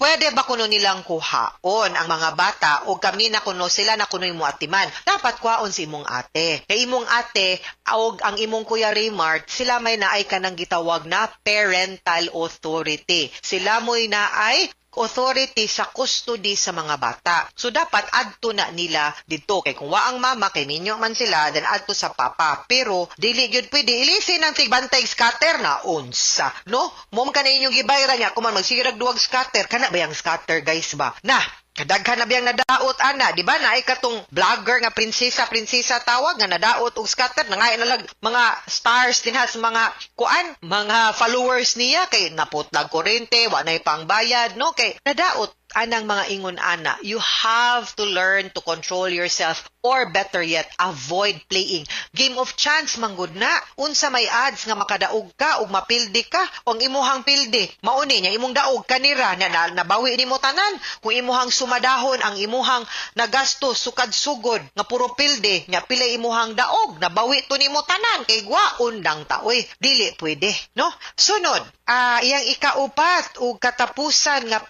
pwede ba kuno nilang kuhaon ang mga bata o kami na kuno sila na kuno'y muatiman? Dapat kuhaon si imong ate. Kay imong ate o ang imong Kuya Raymark, sila may naay ka ng gitawag na parental authority. Sila mo'y naay authority sa custody sa mga bata. So, dapat adto na nila dito. Kay kung waang mama, kay minyo man sila, then adto sa papa. Pero, dili yun pwede. Ilisin ang tigbantay scatter na unsa. No? Mom ka na inyong gibayra niya. Kung man magsirag duwag scatter, kana ba yung scatter, guys ba? Na, kadaghan na biyang nadaot ana, di ba? Naay katong vlogger nga prinsesa tawag nga nadaot og scatter nangaay na lang mga stars din has mga mga followers niya kay naputlag kuryente, wa nay pangbayad, no? Kay nadaot anang mga ingon ana. You have to learn to control yourself Or better yet, avoid playing. Game of chance manggod na. Unsa may odds nga makadaog ka o mapildi ka o ang imuhang pildi. Mauni niya imong daog kanira na nabawi nimo tanan. Kung imuhang sumadahon ang imuhang nagasto sukad sugod nga puro pildi nya pila imuhang daog nabawi to nimo tanan kay gwaon dang taoy. Dili pwede, no? Sunod, iyang ikaupat ug katapusan nga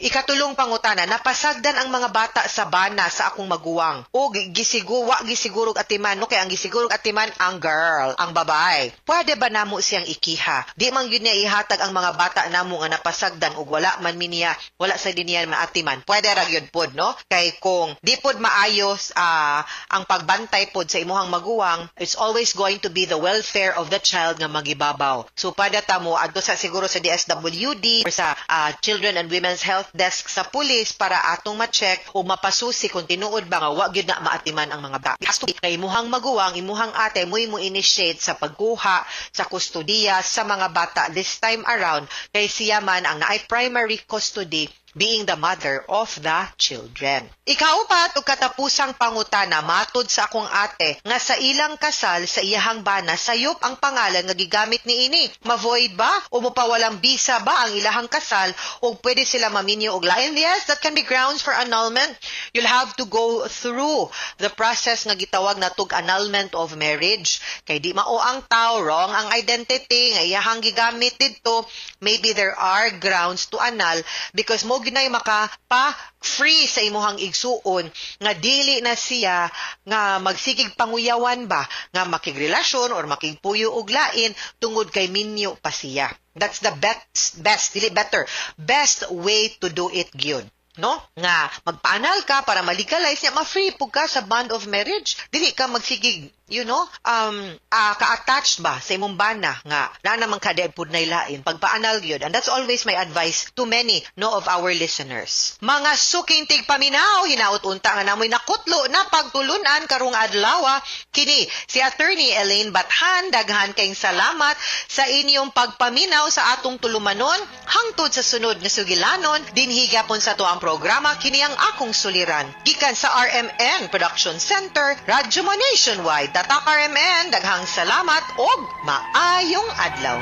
ikatulong pangutana napasagdan ang mga bata sa bana sa akong maguwang. O gisigurog atiman no kay ang gisigurog atiman ang girl, ang babae. Pwede ba namo siyang ikiha? Di man gyud niya ihatag ang mga bata namo nga napasagdan ug wala man miniya, wala sa diniya maatiman. Pwede ra gyud pod no? Kay kung di pod maayos ang pagbantay pod sa imuhang maguwang, it's always going to be the welfare of the child nga magibabaw. So pada ta mo adto sa siguro sa DSWD or sa Children and Women's Health Desk sa pulis para atong ma-check o mapasusi kung tinuod ba nga wa gyud na maatiman ang mga bata. Has to be kay imuhang maguwang, imuhang ate mo initiate sa pagkuha sa kustodiya sa mga bata this time around kay siya man ang naay primary custody being the mother of the children. Ikaupat ug katapusang pangutana matod sa akong ate nga sa ilang kasal sa iyahang bana sayop ang pangalan nga gigamit niini. Ma-void ba o mopawalang bisa ba ang ilahang kasal o pwede sila maminyo og lain? Yes, that can be grounds for annulment. You'll have to go through the process nga gitawag na tug annulment of marriage. Kay di mao ang tao wrong ang identity nga iyahang gigamit didto. Maybe there are grounds to annul because mo ginay maka-free sa imuhang igsuon nga dili na siya nga magsigig panguyawan ba nga makigrelasyon or makigpuyo og lain tungod kay minyo pa siya. That's the best way to do it gyud. No? Nga magpaanal ka para ma-legalize niya, ma-free po ka sa bond of marriage. Dili ka magsigig, ka-attached ba sa imong bana nga na naman ka dead pud nay lain pagpaanal gyud. And that's always my advice to many of our listeners. Mga suking tigpaminaw, hinaut unta nga namoy nakutlo na pagtulunan karong adlaw. Kini si Attorney Elaine Bathan, daghan kayong salamat sa inyong pagpaminaw sa atong tulumanon hangtod sa sunod nga sugilanon dinhi gyapon sa tuang programa kini ang akong suliran gikan sa RMN Production Center, Radyo Mo Nationwide. Tatak RMN, daghang salamat og maayong adlaw.